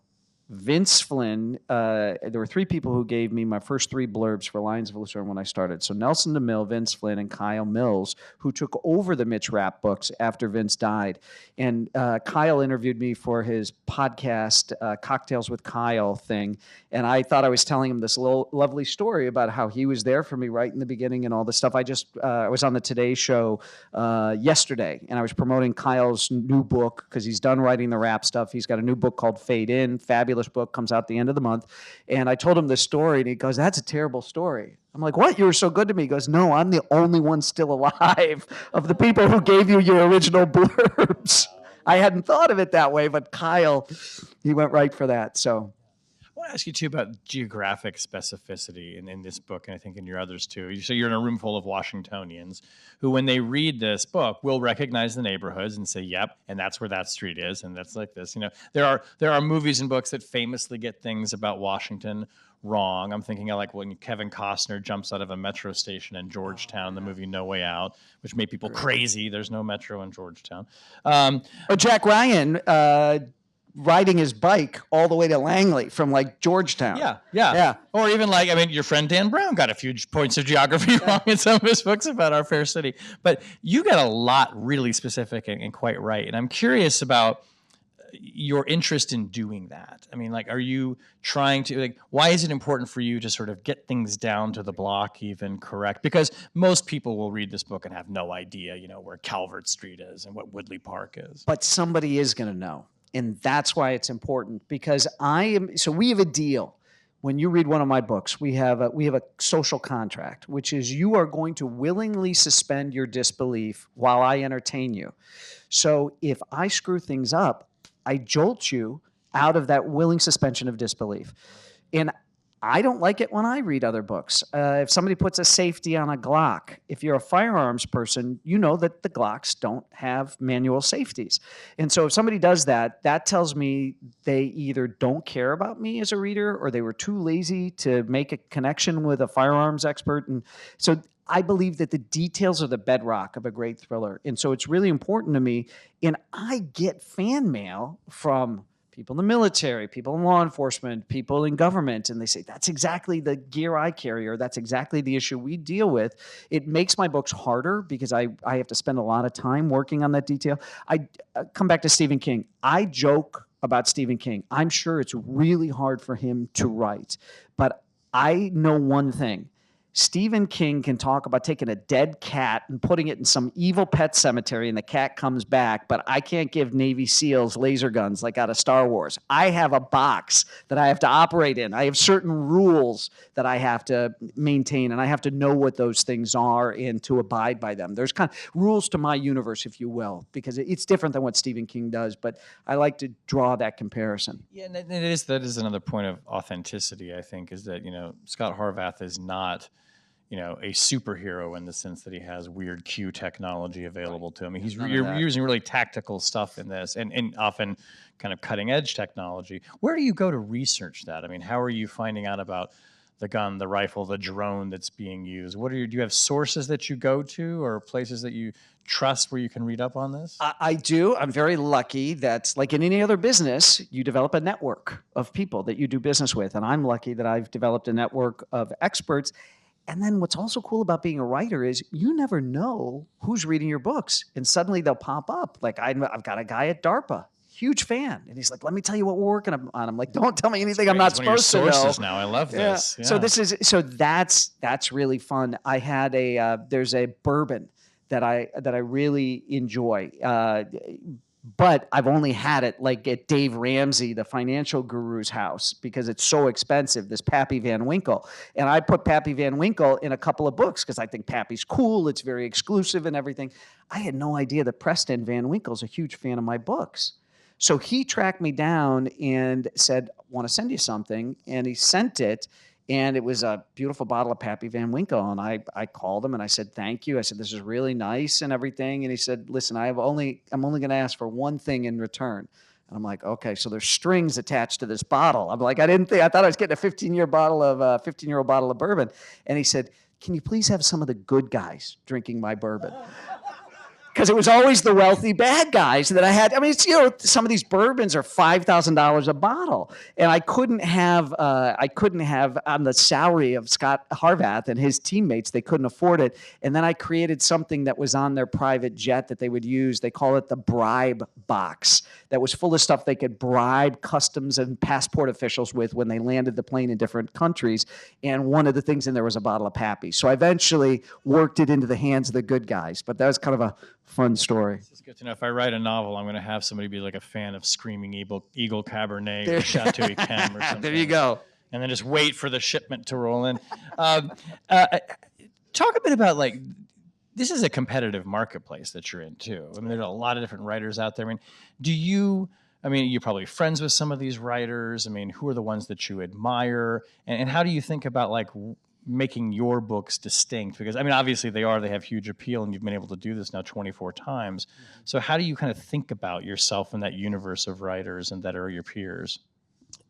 [SPEAKER 3] Vince Flynn, there were 3 people who gave me my first 3 blurbs for Lions of Lucerne when I started. So Nelson DeMille, Vince Flynn, and Kyle Mills, who took over the Mitch Rapp books after Vince died. And Kyle interviewed me for his podcast, Cocktails with Kyle thing. And I thought I was telling him this little lovely story about how he was there for me right in the beginning and all this stuff. I was on the Today Show yesterday, and I was promoting Kyle's new book because he's done writing the rap stuff. He's got a new book called Fade In, fabulous book, comes out the end of the month. And I told him this story, and he goes, that's a terrible story. I'm like, what? You were so good to me. He goes, no, I'm the only one still alive of the people who gave you your original blurbs. I hadn't thought of it that way, but Kyle, he went right for that. So
[SPEAKER 2] I want to ask you, too, about geographic specificity in this book, and I think in your others, too. So you're in a room full of Washingtonians who, when they read this book, will recognize the neighborhoods and say, yep, and that's where that street is, and that's like this. You know, there are movies and books that famously get things about Washington wrong. I'm thinking of like when Kevin Costner jumps out of a metro station in Georgetown, the movie No Way Out, which made people crazy. There's no metro in Georgetown.
[SPEAKER 3] Or Jack Ryan riding his bike all the way to Langley from like Georgetown.
[SPEAKER 2] Yeah. Or even like, I mean, your friend Dan Brown got a few points of geography wrong in some of his books about our fair city. But you got a lot really specific and quite right. And I'm curious about your interest in doing that. I mean, like, are you trying to, like, why is it important for you to sort of get things down to the block even correct? Because most people will read this book and have no idea, you know, where Calvert Street is and what Woodley Park is.
[SPEAKER 3] But somebody is going to know. And that's why it's important, because so we have a deal. When you read one of my books, we have a social contract, which is you are going to willingly suspend your disbelief while I entertain you. So if I screw things up, I jolt you out of that willing suspension of disbelief. And I don't like it when I read other books. If somebody puts a safety on a Glock, if you're a firearms person, you know that the Glocks don't have manual safeties. And so if somebody does that, that tells me they either don't care about me as a reader or they were too lazy to make a connection with a firearms expert. And so I believe that the details are the bedrock of a great thriller. And so it's really important to me. And I get fan mail from people in the military, people in law enforcement, people in government, and they say, that's exactly the gear I carry, or that's exactly the issue we deal with. It makes my books harder because I have to spend a lot of time working on that detail. I come back to Stephen King. I joke about Stephen King. I'm sure it's really hard for him to write, but I know one thing. Stephen King can talk about taking a dead cat and putting it in some evil pet cemetery and the cat comes back, but I can't give Navy SEALs laser guns like out of Star Wars. I have a box that I have to operate in. I have certain rules that I have to maintain, and I have to know what those things are and to abide by them. There's kind of rules to my universe, if you will, because it's different than what Stephen King does, but I like to draw that comparison.
[SPEAKER 2] Yeah, and that is another point of authenticity, I think, is that, Scot Harvath is not, a superhero in the sense that he has weird Q technology available to him. He's using really tactical stuff in this and often kind of cutting edge technology. Where do you go to research that? I mean, how are you finding out about the gun, the rifle, the drone that's being used? Do you have sources that you go to or places that you trust where you can read up on this?
[SPEAKER 3] I do. I'm very lucky that, like in any other business, you develop a network of people that you do business with. And I'm lucky that I've developed a network of experts. And then what's also cool about being a writer is you never know who's reading your books. And suddenly they'll pop up. Like I've got a guy at DARPA, huge fan. And he's like, let me tell you what we're working on. I'm like, don't tell me anything I'm not supposed to know.
[SPEAKER 2] Sources now. I love this. Yeah.
[SPEAKER 3] So that's really fun. I had there's a bourbon that I really enjoy. But I've only had it like at Dave Ramsey, the financial guru's house, because it's so expensive, this Pappy Van Winkle. And I put Pappy Van Winkle in a couple of books because I think Pappy's cool. It's very exclusive and everything. I had no idea that Preston Van Winkle's a huge fan of my books. So he tracked me down and said, want to send you something. And he sent it. And it was a beautiful bottle of Pappy Van Winkle. And I called him and I said, thank you. I said, this is really nice and everything. And he said, listen, I'm only going to ask for one thing in return. And I'm like, okay, so there's strings attached to this bottle. I'm like, I thought I was getting a 15-year-old bottle of bourbon. And he said, can you please have some of the good guys drinking my bourbon? Because it was always the wealthy bad guys that I had. I mean, it's, some of these bourbons are $5,000 a bottle, and I couldn't have on the salary of Scot Harvath and his teammates. They couldn't afford it, and then I created something that was on their private jet that they would use. They call it the bribe box. That was full of stuff they could bribe customs and passport officials with when they landed the plane in different countries. And one of the things in there was a bottle of Pappy. So I eventually worked it into the hands of the good guys. But that was kind of a fun story.
[SPEAKER 2] It's good to know. If I write a novel, I'm going to have somebody be like a fan of Screaming Eagle Cabernet or Chateau Yquem or something.
[SPEAKER 3] There you go.
[SPEAKER 2] And then just wait for the shipment to roll in. Talk a bit about, like, this is a competitive marketplace that you're in too. I mean, there's a lot of different writers out there. I mean, you're probably friends with some of these writers. I mean, who are the ones that you admire? And how do you think about, like, making your books distinct? Because, I mean, obviously they have huge appeal, and you've been able to do this now 24 times. So how do you kind of think about yourself in that universe of writers and that are your peers?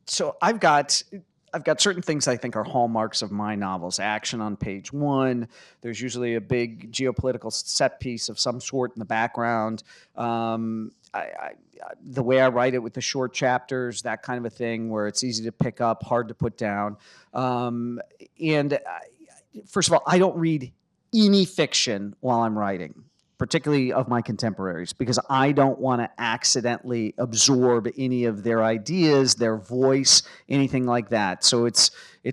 [SPEAKER 3] So I've got certain things I think are hallmarks of my novels. Action on page one. There's usually a big geopolitical set piece of some sort in the background. The way I write it with the short chapters, that kind of a thing, where it's easy to pick up, hard to put down. First of all, I don't read any fiction while I'm writing, particularly of my contemporaries, because I don't want to accidentally absorb any of their ideas, their voice, anything like that. So it's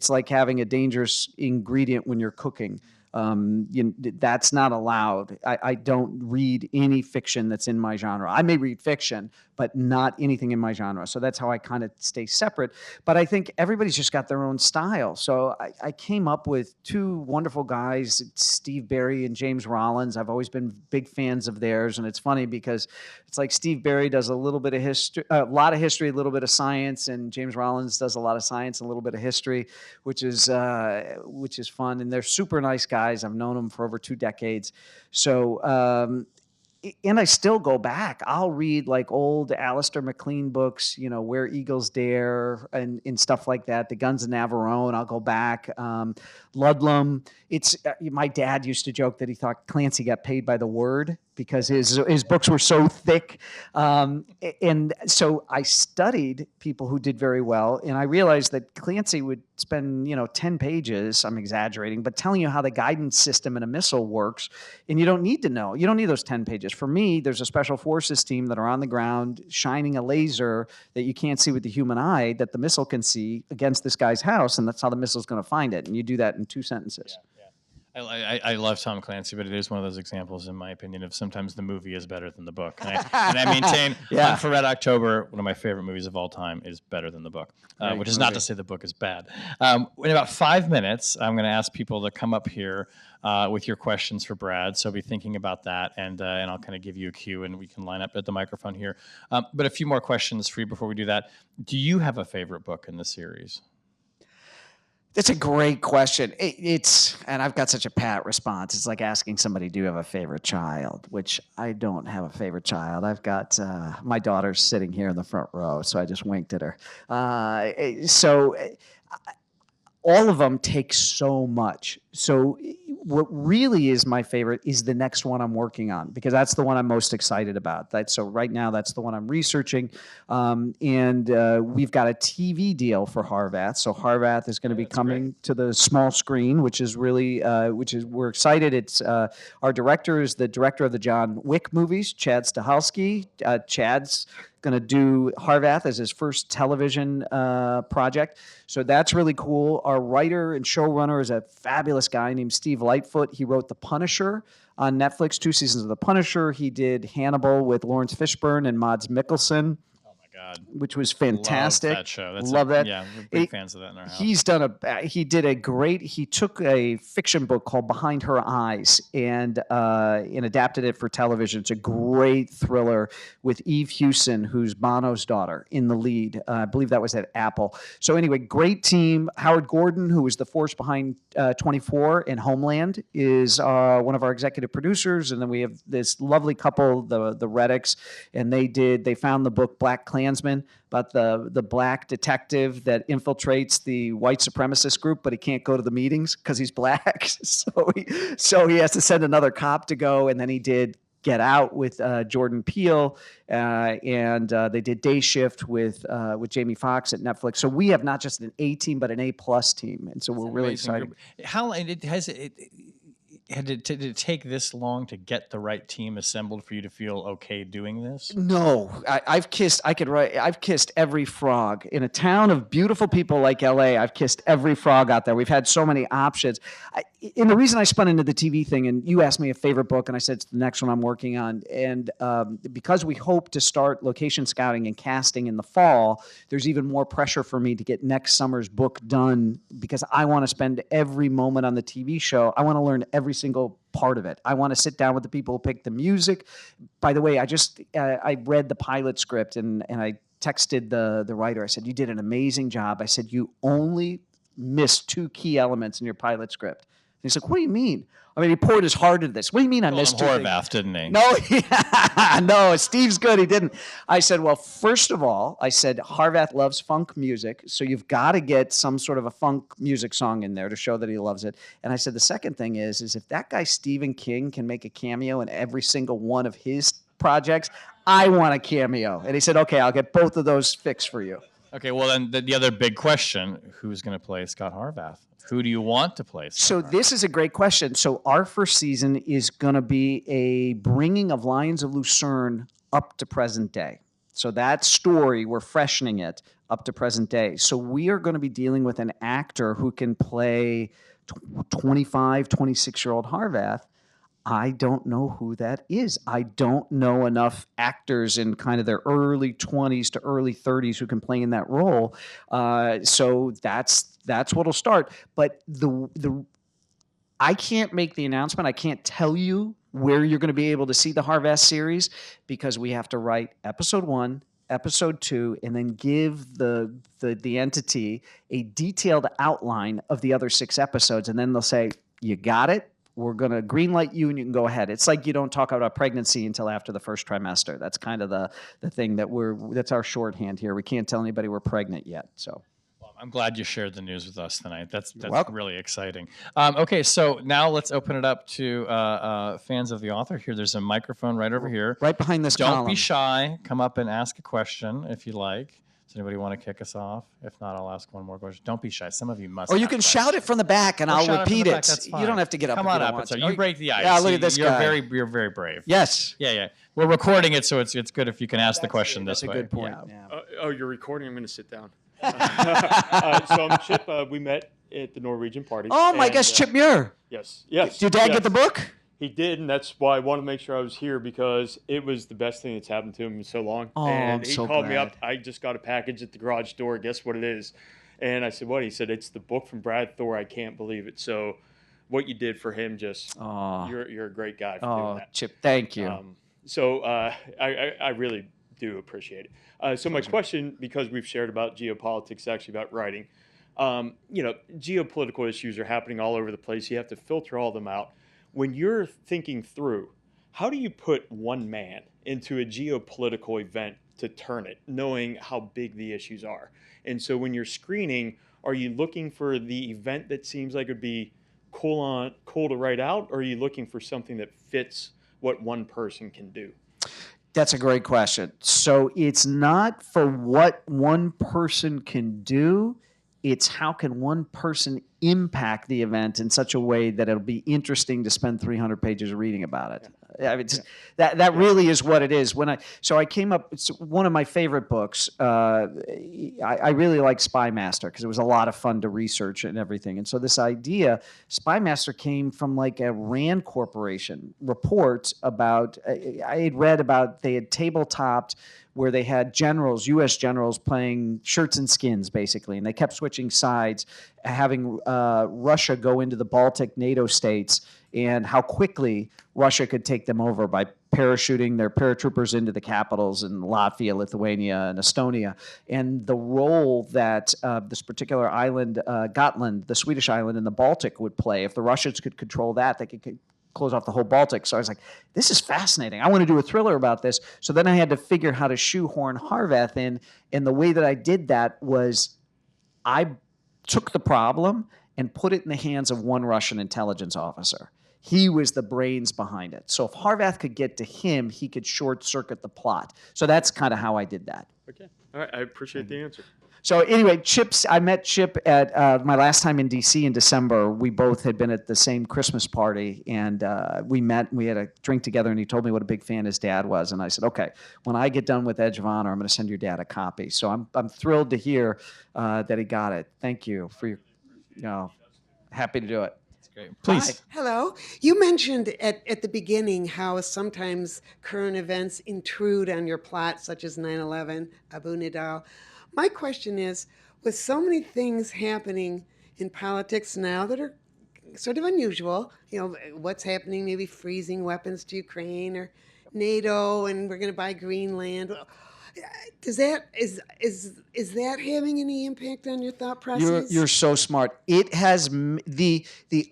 [SPEAKER 3] like having a dangerous ingredient when you're cooking. That's not allowed. I don't read any fiction that's in my genre. I may read fiction, but not anything in my genre. So that's how I kind of stay separate. But I think everybody's just got their own style. So I came up with two wonderful guys, Steve Berry and James Rollins. I've always been big fans of theirs. And it's funny because it's like Steve Berry does a little bit of history, a lot of history, a little bit of science, and James Rollins does a lot of science, a little bit of history, which is fun. And they're super nice guys. I've known them for over 2 decades. So, and I still go back. I'll read like old Alistair MacLean books, Where Eagles Dare and stuff like that. The Guns of Navarone, I'll go back. Ludlum. It's my dad used to joke that he thought Clancy got paid by the word because his books were so thick. And so I studied people who did very well, and I realized that Clancy would spend 10 pages, I'm exaggerating, but telling you how the guidance system in a missile works, and you don't need to know. You don't need those 10 pages. For me, there's a special forces team that are on the ground shining a laser that you can't see with the human eye that the missile can see against this guy's house, and that's how the missile's going to find it. And you do that in 2 sentences.
[SPEAKER 2] Yeah. I love Tom Clancy, but it is one of those examples, in my opinion, of sometimes the movie is better than the book. And I maintain for Red October, one of my favorite movies of all time is better than the book, which is not to say the book is bad. In about 5 minutes, I'm going to ask people to come up here with your questions for Brad. So be thinking about that, and I'll kind of give you a cue, and we can line up at the microphone here. But a few more questions for you before we do that. Do you have a favorite book in the series?
[SPEAKER 3] That's a great question. And I've got such a pat response. It's like asking somebody, do you have a favorite child? Which I don't have a favorite child. I've got my daughter's sitting here in the front row, so I just winked at her. All of them take so much. So what really is my favorite is the next one I'm working on, because that's the one I'm most excited about. So right now, that's the one I'm researching. And we've got a TV deal for Harvath. So Harvath is going to be coming to the small screen, which is really, we're excited. It's our director is the director of the John Wick movies, Chad Stahelski. Chad's going to do Harvath as his first television project. So that's really cool. Our writer and showrunner is a fabulous guy named Steve Lightfoot. He wrote The Punisher on Netflix, 2 seasons of The Punisher. He did Hannibal with Lawrence Fishburne and Mads Mikkelsen.
[SPEAKER 2] God,
[SPEAKER 3] which was fantastic.
[SPEAKER 2] Love that show.
[SPEAKER 3] Love that.
[SPEAKER 2] Yeah, we're big fans of that in our house.
[SPEAKER 3] He took a fiction book called Behind Her Eyes and adapted it for television. It's a great thriller with Eve Hewson, who's Bono's daughter, in the lead. I believe that was at Apple. So anyway, great team. Howard Gordon, who was the force behind 24 and Homeland, is one of our executive producers. And then we have this lovely couple, the Reddicks, and they found the book Black Klansman, about the black detective that infiltrates the white supremacist group, but he can't go to the meetings because he's black. So he has to send another cop to go, and then he did Get Out with Jordan Peele, and they did Day Shift with Jamie Foxx at Netflix. So we have not just an A team, but an A+ team, and so we're really excited.
[SPEAKER 2] How did it take this long to get the right team assembled for you to feel okay doing this?
[SPEAKER 3] No, I've kissed every frog in a town of beautiful people like LA. I've kissed every frog out there. We've had so many options. And the reason I spun into the TV thing, and you asked me a favorite book, and I said it's the next one I'm working on. And because we hope to start location scouting and casting in the fall, there's even more pressure for me to get next summer's book done, because I want to spend every moment on the TV show. I want to learn every single part of it. I want to sit down with the people who pick the music. By the way, I read the pilot script and I texted the writer. I said, you did an amazing job. I said, you only missed 2 key elements in your pilot script. And he's like, what do you mean? I mean, he poured his heart into this. What do you mean I missed 2 things?
[SPEAKER 2] Harvath, didn't he?
[SPEAKER 3] No, no, Steve's good. He didn't. I said, well, first of all, Harvath loves funk music, so you've got to get some sort of a funk music song in there to show that he loves it. And I said, the second thing is if that guy Stephen King can make a cameo in every single one of his projects, I want a cameo. And he said, okay, I'll get both of those fixed for you.
[SPEAKER 2] Okay, well, then the other big question, who's going to play Scot Harvath? Who do you want to play?
[SPEAKER 3] So this is a great question. So our first season is going to be a bringing of Lions of Lucerne up to present day. So that story, we're freshening it up to present day. So we are going to be dealing with an actor who can play 25, 26-year-old Harvath. I don't know who that is. I don't know enough actors in kind of their early 20s to early 30s who can play in that role. So that's what'll start. But I can't make the announcement. I can't tell you where you're going to be able to see the Harvath series, because we have to write episode 1, episode 2, and then give the entity a detailed outline of the other 6 episodes. And then they'll say, you got it. We're going to greenlight you and you can go ahead. It's like you don't talk about pregnancy until after the first trimester. That's kind of the thing that's our shorthand here. We can't tell anybody we're pregnant yet. So.
[SPEAKER 2] Well, I'm glad you shared the news with us tonight. That's really exciting. Okay, so now let's open it up to fans of the author here. There's a microphone right over here.
[SPEAKER 3] Right behind this column.
[SPEAKER 2] Don't be shy. Come up and ask a question if you like. Does anybody want to kick us off? If not, I'll ask one more question. Don't be shy. Some of you must.
[SPEAKER 3] Or you can shout it from the back, and I'll repeat it.
[SPEAKER 2] You
[SPEAKER 3] don't have to get up.
[SPEAKER 2] Come on up. You break the ice.
[SPEAKER 3] Yeah, look at this guy.
[SPEAKER 2] You're very brave.
[SPEAKER 3] Yes.
[SPEAKER 2] Yeah. We're recording it, so it's good if you can ask the question this way.
[SPEAKER 3] That's a good point.
[SPEAKER 4] Oh, you're recording? I'm going to sit down. So I'm Chip. We met at the Norwegian party.
[SPEAKER 3] Oh my gosh,
[SPEAKER 4] and,
[SPEAKER 3] Chip Muir.
[SPEAKER 4] Yes. Yes.
[SPEAKER 3] Did your dad
[SPEAKER 4] yes.
[SPEAKER 3] get the book?
[SPEAKER 4] He did, and that's why I wanted to make sure I was here because it was the best thing that's happened to him in so long.
[SPEAKER 3] Oh,
[SPEAKER 4] and
[SPEAKER 3] I'm
[SPEAKER 4] he
[SPEAKER 3] so
[SPEAKER 4] called me
[SPEAKER 3] glad.
[SPEAKER 4] up. I just got a package at the garage door. Guess what it is? And I said, what? He said, it's the book from Brad Thor. I can't believe it. So what you did for him, just you're a great guy for doing that.
[SPEAKER 3] Chip, thank you.
[SPEAKER 4] I really do appreciate it. So my question, because we've shared about geopolitics, actually about writing, geopolitical issues are happening all over the place. You have to filter all them out. When you're thinking through, how do you put one man into a geopolitical event to turn it, knowing how big the issues are? And so when you're screening, are you looking for the event that seems like it would be cool to write out, or are you looking for something that fits what one person can do?
[SPEAKER 3] That's a great question. So it's not for what one person can do, it's how can one person impact the event in such a way that it'll be interesting to spend 300 pages reading about it. I mean, that really is what it is. I came up. It's one of my favorite books. I really like Spy Master because it was a lot of fun to research and everything. And so this idea, Spy Master, came from like a Rand Corporation report about. I had read about they had tabletopped where they had generals, U.S. generals, playing shirts and skins, basically, and they kept switching sides, having Russia go into the Baltic NATO states, and how quickly Russia could take them over by parachuting their paratroopers into the capitals in Latvia, Lithuania, and Estonia, and the role that this particular island, Gotland, the Swedish island in the Baltic, would play. If the Russians could control that, they could close off the whole Baltic. So I was like, this is fascinating. I want to do a thriller about this. So then I had to figure how to shoehorn Harvath in. And the way that I did that was I took the problem and put it in the hands of one Russian intelligence officer. He was the brains behind it. So if Harvath could get to him, he could short circuit the plot. So that's kind of how I did that.
[SPEAKER 4] Okay. All right. I appreciate the answer.
[SPEAKER 3] So anyway, I met Chip at my last time in D.C. in December. We both had been at the same Christmas party, and we met. We had a drink together, and he told me what a big fan his dad was. And I said, okay, when I get done with Edge of Honor, I'm going to send your dad a copy. So I'm thrilled to hear that he got it. Thank you for your, happy to do it.
[SPEAKER 2] Great. Please.
[SPEAKER 5] Hi. Hello. You mentioned at the beginning how sometimes current events intrude on your plot, such as 9/11, Abu Nidal. My question is, with so many things happening in politics now that are sort of unusual, what's happening, maybe freezing weapons to Ukraine or NATO, and we're going to buy Greenland. Is that having any impact on your thought process?
[SPEAKER 3] You're so smart. It has the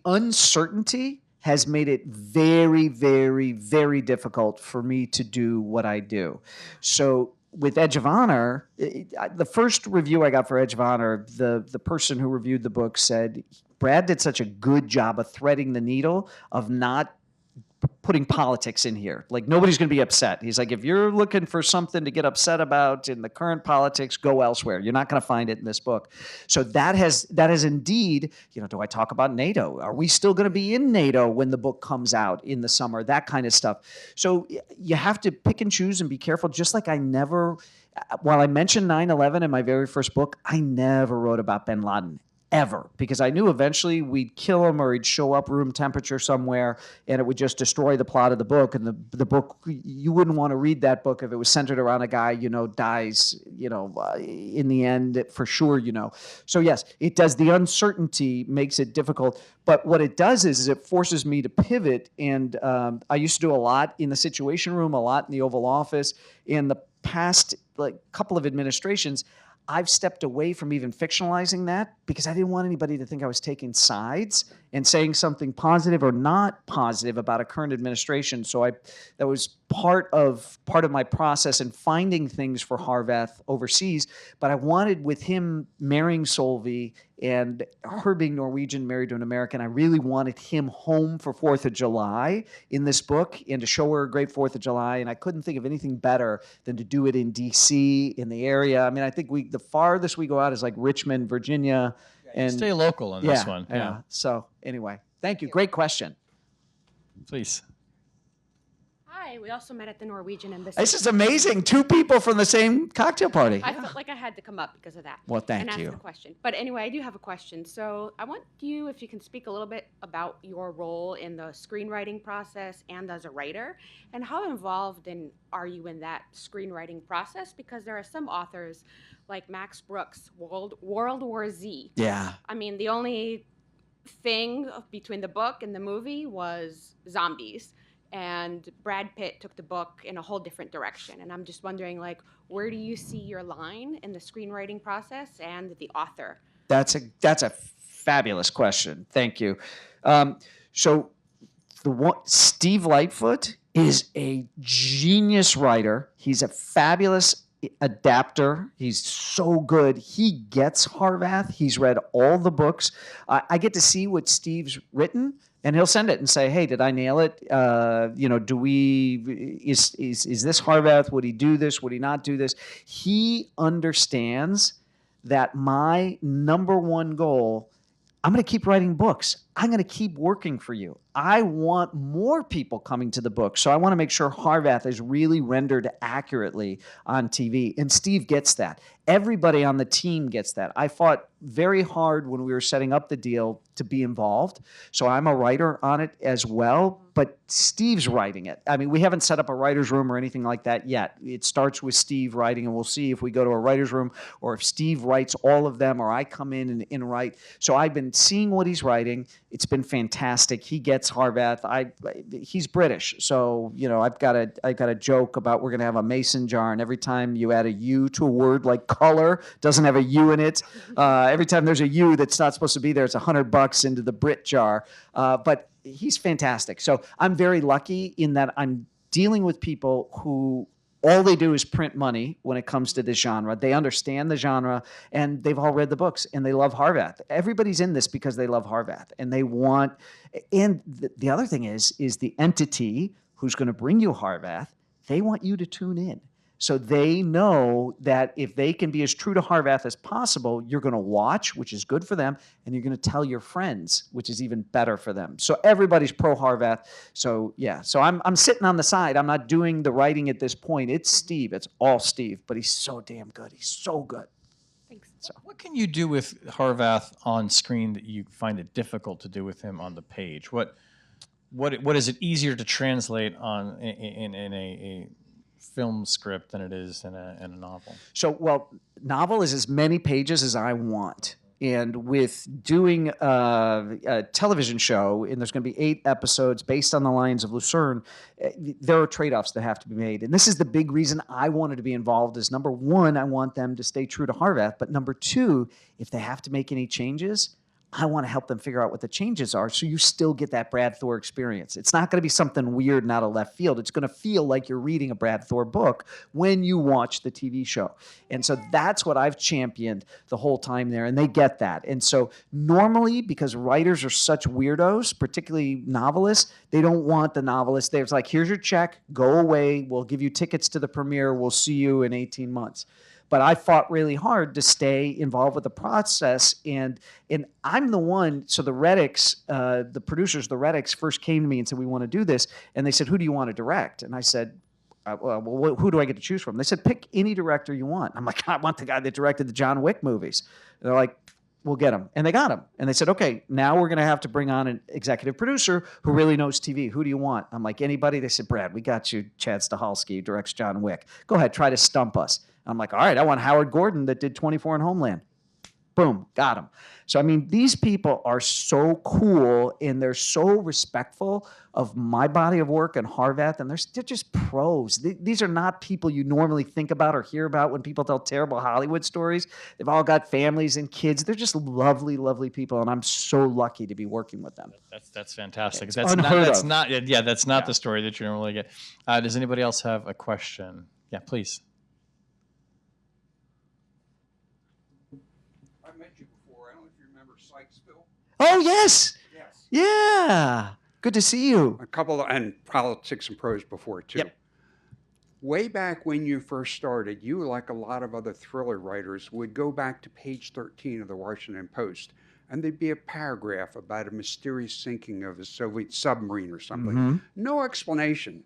[SPEAKER 3] uncertainty has made it very, very, very difficult for me to do what I do. So with Edge of Honor, the first review I got for Edge of Honor, the person who reviewed the book said, Brad did such a good job of threading the needle of not putting politics in here. Like, nobody's going to be upset. He's like, if you're looking for something to get upset about in the current politics, go elsewhere. You're not going to find it in this book. So that has indeed, do I talk about NATO? Are we still going to be in NATO when the book comes out in the summer? That kind of stuff. So you have to pick and choose and be careful. Just like while I mentioned 9/11 in my very first book, I never wrote about bin Laden. Ever, because I knew eventually we'd kill him or he'd show up room temperature somewhere and it would just destroy the plot of the book. And the book, you wouldn't want to read that book if it was centered around a guy, dies, in the end for sure, So yes, it does. The uncertainty makes it difficult. But what it does is it forces me to pivot. And I used to do a lot in the Situation Room, a lot in the Oval Office. In the past couple of administrations, I've stepped away from even fictionalizing that because I didn't want anybody to think I was taking sides and saying something positive or not positive about a current administration. So that was part of my process in finding things for Harvath overseas. But I wanted, with him marrying Solveig and her being Norwegian, married to an American, I really wanted him home for 4th of July in this book and to show her a great 4th of July. And I couldn't think of anything better than to do it in D.C., in the area. I mean, I think the farthest we go out is like Richmond, Virginia. And
[SPEAKER 2] stay local on this one.
[SPEAKER 3] Yeah. So anyway, thank you. Great question.
[SPEAKER 2] Please.
[SPEAKER 6] Hi, Hi, we also met at the Norwegian Embassy.
[SPEAKER 3] This is amazing. 2 people from the same cocktail party.
[SPEAKER 6] I felt like I had to come up because of that.
[SPEAKER 3] Well, thank
[SPEAKER 6] and ask
[SPEAKER 3] you.
[SPEAKER 6] the question. But anyway, I do have a question. So I want you, if you can speak a little bit about your role in the screenwriting process and as a writer, and how involved are you in that screenwriting process? Because there are some authors, like Max Brooks, World War Z.
[SPEAKER 3] Yeah.
[SPEAKER 6] I mean, the only thing between the book and the movie was zombies. And Brad Pitt took the book in a whole different direction. And I'm just wondering, like, where do you see your line in the screenwriting process and the author?
[SPEAKER 3] That's a fabulous question. Thank you. So Steve Lightfoot is a genius writer. He's a fabulous adapter. He's so good. He gets Harvath. He's read all the books. I get to see what Steve's written, and he'll send it and say, "Hey, did I nail it? Is this Harvath? Would he do this? Would he not do this?" He understands that my number one goal, I'm going to keep writing books. I'm going to keep working for you. I want more people coming to the book. So I want to make sure Harvath is really rendered accurately on TV. And Steve gets that. Everybody on the team gets that. I fought very hard when we were setting up the deal to be involved. So I'm a writer on it as well, but Steve's writing it. I mean, we haven't set up a writer's room or anything like that yet. It starts with Steve writing, and we'll see if we go to a writer's room or if Steve writes all of them or I come in and write. So I've been seeing what he's writing. It's been fantastic. He gets Harvath. He's British, so I've got a joke about we're going to have a mason jar, and every time you add a U to a word like color, doesn't have a U in it. Every time there's a U that's not supposed to be there, it's $100 into the Brit jar. But he's fantastic. So I'm very lucky in that I'm dealing with people who all they do is print money when it comes to this genre. They understand the genre, and they've all read the books, and they love Harvath. Everybody's in this because they love Harvath, and they want. And the other thing is the entity who's going to bring you Harvath, they want you to tune in. So they know that if they can be as true to Harvath as possible, you're going to watch, which is good for them, and you're going to tell your friends, which is even better for them. So everybody's pro Harvath. So yeah, so I'm sitting on the side. I'm not doing the writing at this point. It's Steve. It's all Steve, but he's so damn good. He's so good.
[SPEAKER 6] Thanks.
[SPEAKER 3] So
[SPEAKER 2] What can you do with Harvath on screen that you find it difficult to do with him on the page? What is it easier to translate on in a film script than it is in a novel?
[SPEAKER 3] So, novel is as many pages as I want. And with doing a television show, and there's going to be 8 episodes based on the Lions of Lucerne, there are trade-offs that have to be made. And this is the big reason I wanted to be involved is, number one, I want them to stay true to Harvath. But number two, if they have to make any changes, I want to help them figure out what the changes are so you still get that Brad Thor experience. It's not going to be something weird and out of left field. It's going to feel like you're reading a Brad Thor book when you watch the TV show. And so that's what I've championed the whole time there, and they get that. And so normally, because writers are such weirdos, particularly novelists, they don't want the novelist. They're like, here's your check, go away, we'll give you tickets to the premiere, we'll see you in 18 months. But I fought really hard to stay involved with the process, and I'm the one. So the Reddicks, the producers, the Reddicks, first came to me and said, "We want to do this," and they said, "Who do you want to direct?" And I said, "Well, who do I get to choose from?" They said, "Pick any director you want." I'm like, "I want the guy that directed the John Wick movies." And they're like, "We'll get him," and they got him. And they said, "Okay, now we're going to have to bring on an executive producer who really knows TV. Who do you want?" I'm like, "Anybody." They said, "Brad, we got you. Chad Stahelski, who directs John Wick. Go ahead, try to stump us." I'm like, "All right, I want Howard Gordon that did 24 and Homeland." Boom, got him. So, I mean, these people are so cool, and they're so respectful of my body of work and Harvath, and they're just pros. These are not people you normally think about or hear about when people tell terrible Hollywood stories. They've all got families and kids. They're just lovely, lovely people, and I'm so lucky to be working with them.
[SPEAKER 2] That's fantastic.
[SPEAKER 3] It's
[SPEAKER 2] That's
[SPEAKER 3] unheard of.
[SPEAKER 2] not the story that you normally get. Does anybody else have a question? Yeah, please.
[SPEAKER 3] Oh, yes.
[SPEAKER 7] Yes.
[SPEAKER 3] Yeah. Good to see you.
[SPEAKER 7] A couple, and Politics and Prose before, too.
[SPEAKER 3] Yep.
[SPEAKER 7] Way back when you first started, you, like a lot of other thriller writers, would go back to page 13 of the Washington Post, and there'd be a paragraph about a mysterious sinking of a Soviet submarine or something.
[SPEAKER 3] Mm-hmm.
[SPEAKER 7] No explanation.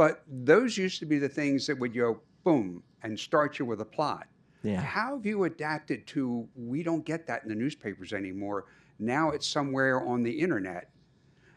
[SPEAKER 7] But those used to be the things that would go boom and start you with a plot.
[SPEAKER 3] Yeah.
[SPEAKER 7] How have you adapted to, we don't get that in the newspapers anymore. Now it's somewhere on the internet.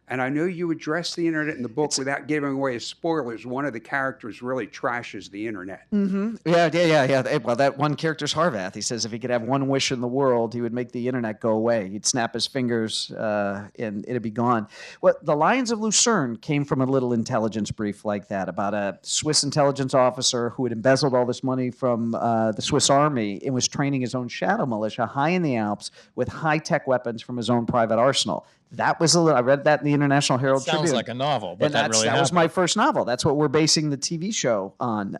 [SPEAKER 7] And I know you address the internet in the book without giving away spoilers. One of the characters really trashes the internet.
[SPEAKER 3] Yeah. Well, that one character's Harvath. He says if he could have one wish in the world, he would make the internet go away. He'd snap his fingers and it'd be gone. Well, The Lions of Lucerne came from a little intelligence brief like that about a Swiss intelligence officer who had embezzled all this money from the Swiss army and was training his own shadow militia high in the Alps with high-tech weapons from his own private arsenal. That was I read that in the International Herald Tribune.
[SPEAKER 2] Sounds like a novel, but
[SPEAKER 3] And
[SPEAKER 2] that really
[SPEAKER 3] that was
[SPEAKER 2] happened.
[SPEAKER 3] my first novel. That's what we're basing the TV show on.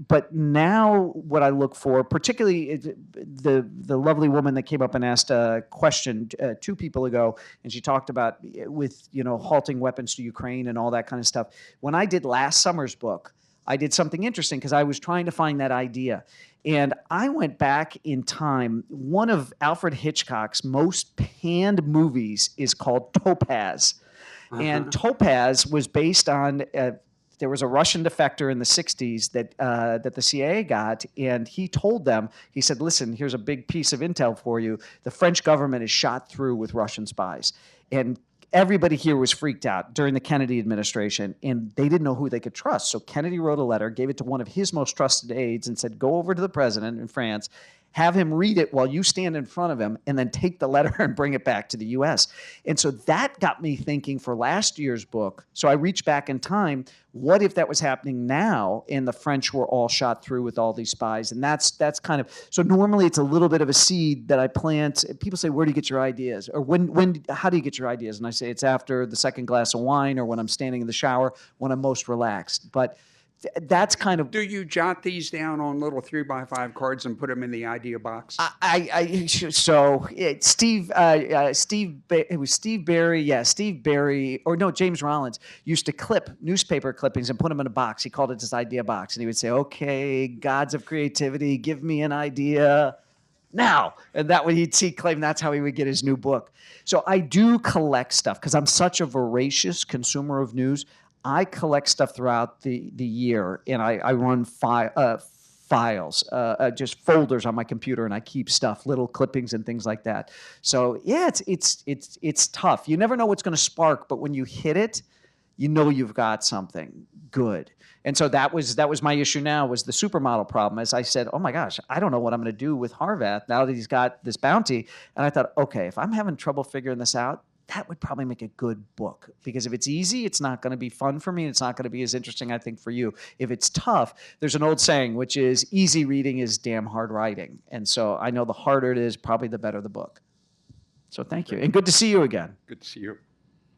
[SPEAKER 3] But now what I look for, particularly the lovely woman that came up and asked a question 2 people ago, and she talked about with halting weapons to Ukraine and all that kind of stuff. When I did last summer's book, I did something interesting because I was trying to find that idea. And I went back in time. One of Alfred Hitchcock's most panned movies is called Topaz. And Topaz was based on, there was a Russian defector in the 60s that the CIA got, and he told them, he said, listen, here's a big piece of intel for you. The French government is shot through with Russian spies. And everybody here was freaked out during the Kennedy administration, and they didn't know who they could trust. So Kennedy wrote a letter, gave it to one of his most trusted aides, and said, go over to the president in France, have him read it while you stand in front of him, and then take the letter and bring it back to the U.S. And so that got me thinking for last year's book. So I reached back in time. What if that was happening now and the French were all shot through with all these spies? And that's kind of, so normally it's a little bit of a seed that I plant. People say, where do you get your ideas? Or how do you get your ideas? And I say, it's after the second glass of wine or when I'm standing in the shower, when I'm most relaxed. But that's kind of.
[SPEAKER 7] Do you jot these down on little 3x5 cards and put them in the idea box? Steve Barry, or no, James Rollins used to clip newspaper clippings and put them in a box. He called it his idea box, and he would say, "Okay, gods of creativity, give me an idea now," and that way he'd claim that's how he would get his new book. So I do collect stuff because I'm such a voracious consumer of news. I collect stuff throughout the year, and I run files, just folders on my computer, and I keep stuff, little clippings and things like that. So yeah, it's tough. You never know what's going to spark, but when you hit it, you know you've got something good. And so that was my issue now, was the supermodel problem. As I said, oh my gosh, I don't know what I'm going to do with Harvath now that he's got this bounty. And I thought, okay, if I'm having trouble figuring this out, that would probably make a good book, because if it's easy, it's not going to be fun for me. And it's not going to be as interesting, I think, for you. If it's tough, there's an old saying, which is easy reading is damn hard writing. And so I know the harder it is, probably the better the book. So thank you. And good to see you again. Good to see you.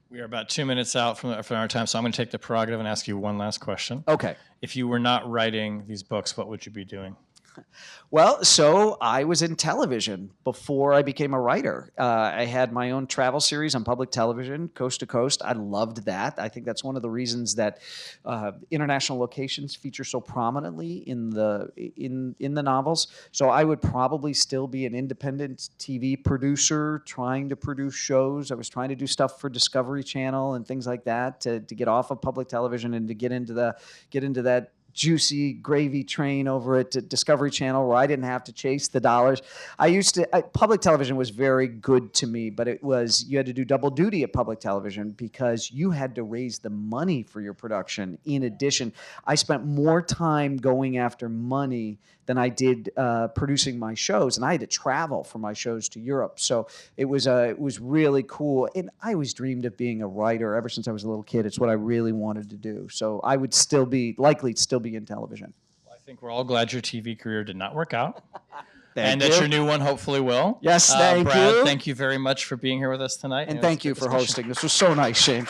[SPEAKER 2] We are about 2 minutes out from our time, so I'm going to take the prerogative and ask you one last question.
[SPEAKER 3] Okay.
[SPEAKER 2] If you were not writing these books, what would you be doing?
[SPEAKER 3] Well, so I was in television before I became a writer. I had my own travel series on public television, coast to coast. I loved that. I think that's one of the reasons that international locations feature so prominently in the novels. So I would probably still be an independent TV producer trying to produce shows. I was trying to do stuff for Discovery Channel and things like that to get off of public television and to get into that juicy gravy train over at Discovery Channel where I didn't have to chase the dollars. Public television was very good to me, but you had to do double duty at public television because you had to raise the money for your production. In addition, I spent more time going after money than I did producing my shows, and I had to travel for my shows to Europe. So it was really cool. And I always dreamed of being a writer ever since I was a little kid. It's what I really wanted to do. So I would likely still be in television.
[SPEAKER 2] Well, I think we're all glad your TV career did not work out.
[SPEAKER 3] Thank
[SPEAKER 2] that
[SPEAKER 3] you.
[SPEAKER 2] your new one hopefully will.
[SPEAKER 3] Yes, thank
[SPEAKER 2] Brad,
[SPEAKER 3] you.
[SPEAKER 2] thank you very much for being here with us tonight.
[SPEAKER 3] And thank you for hosting. This was so nice, Shane.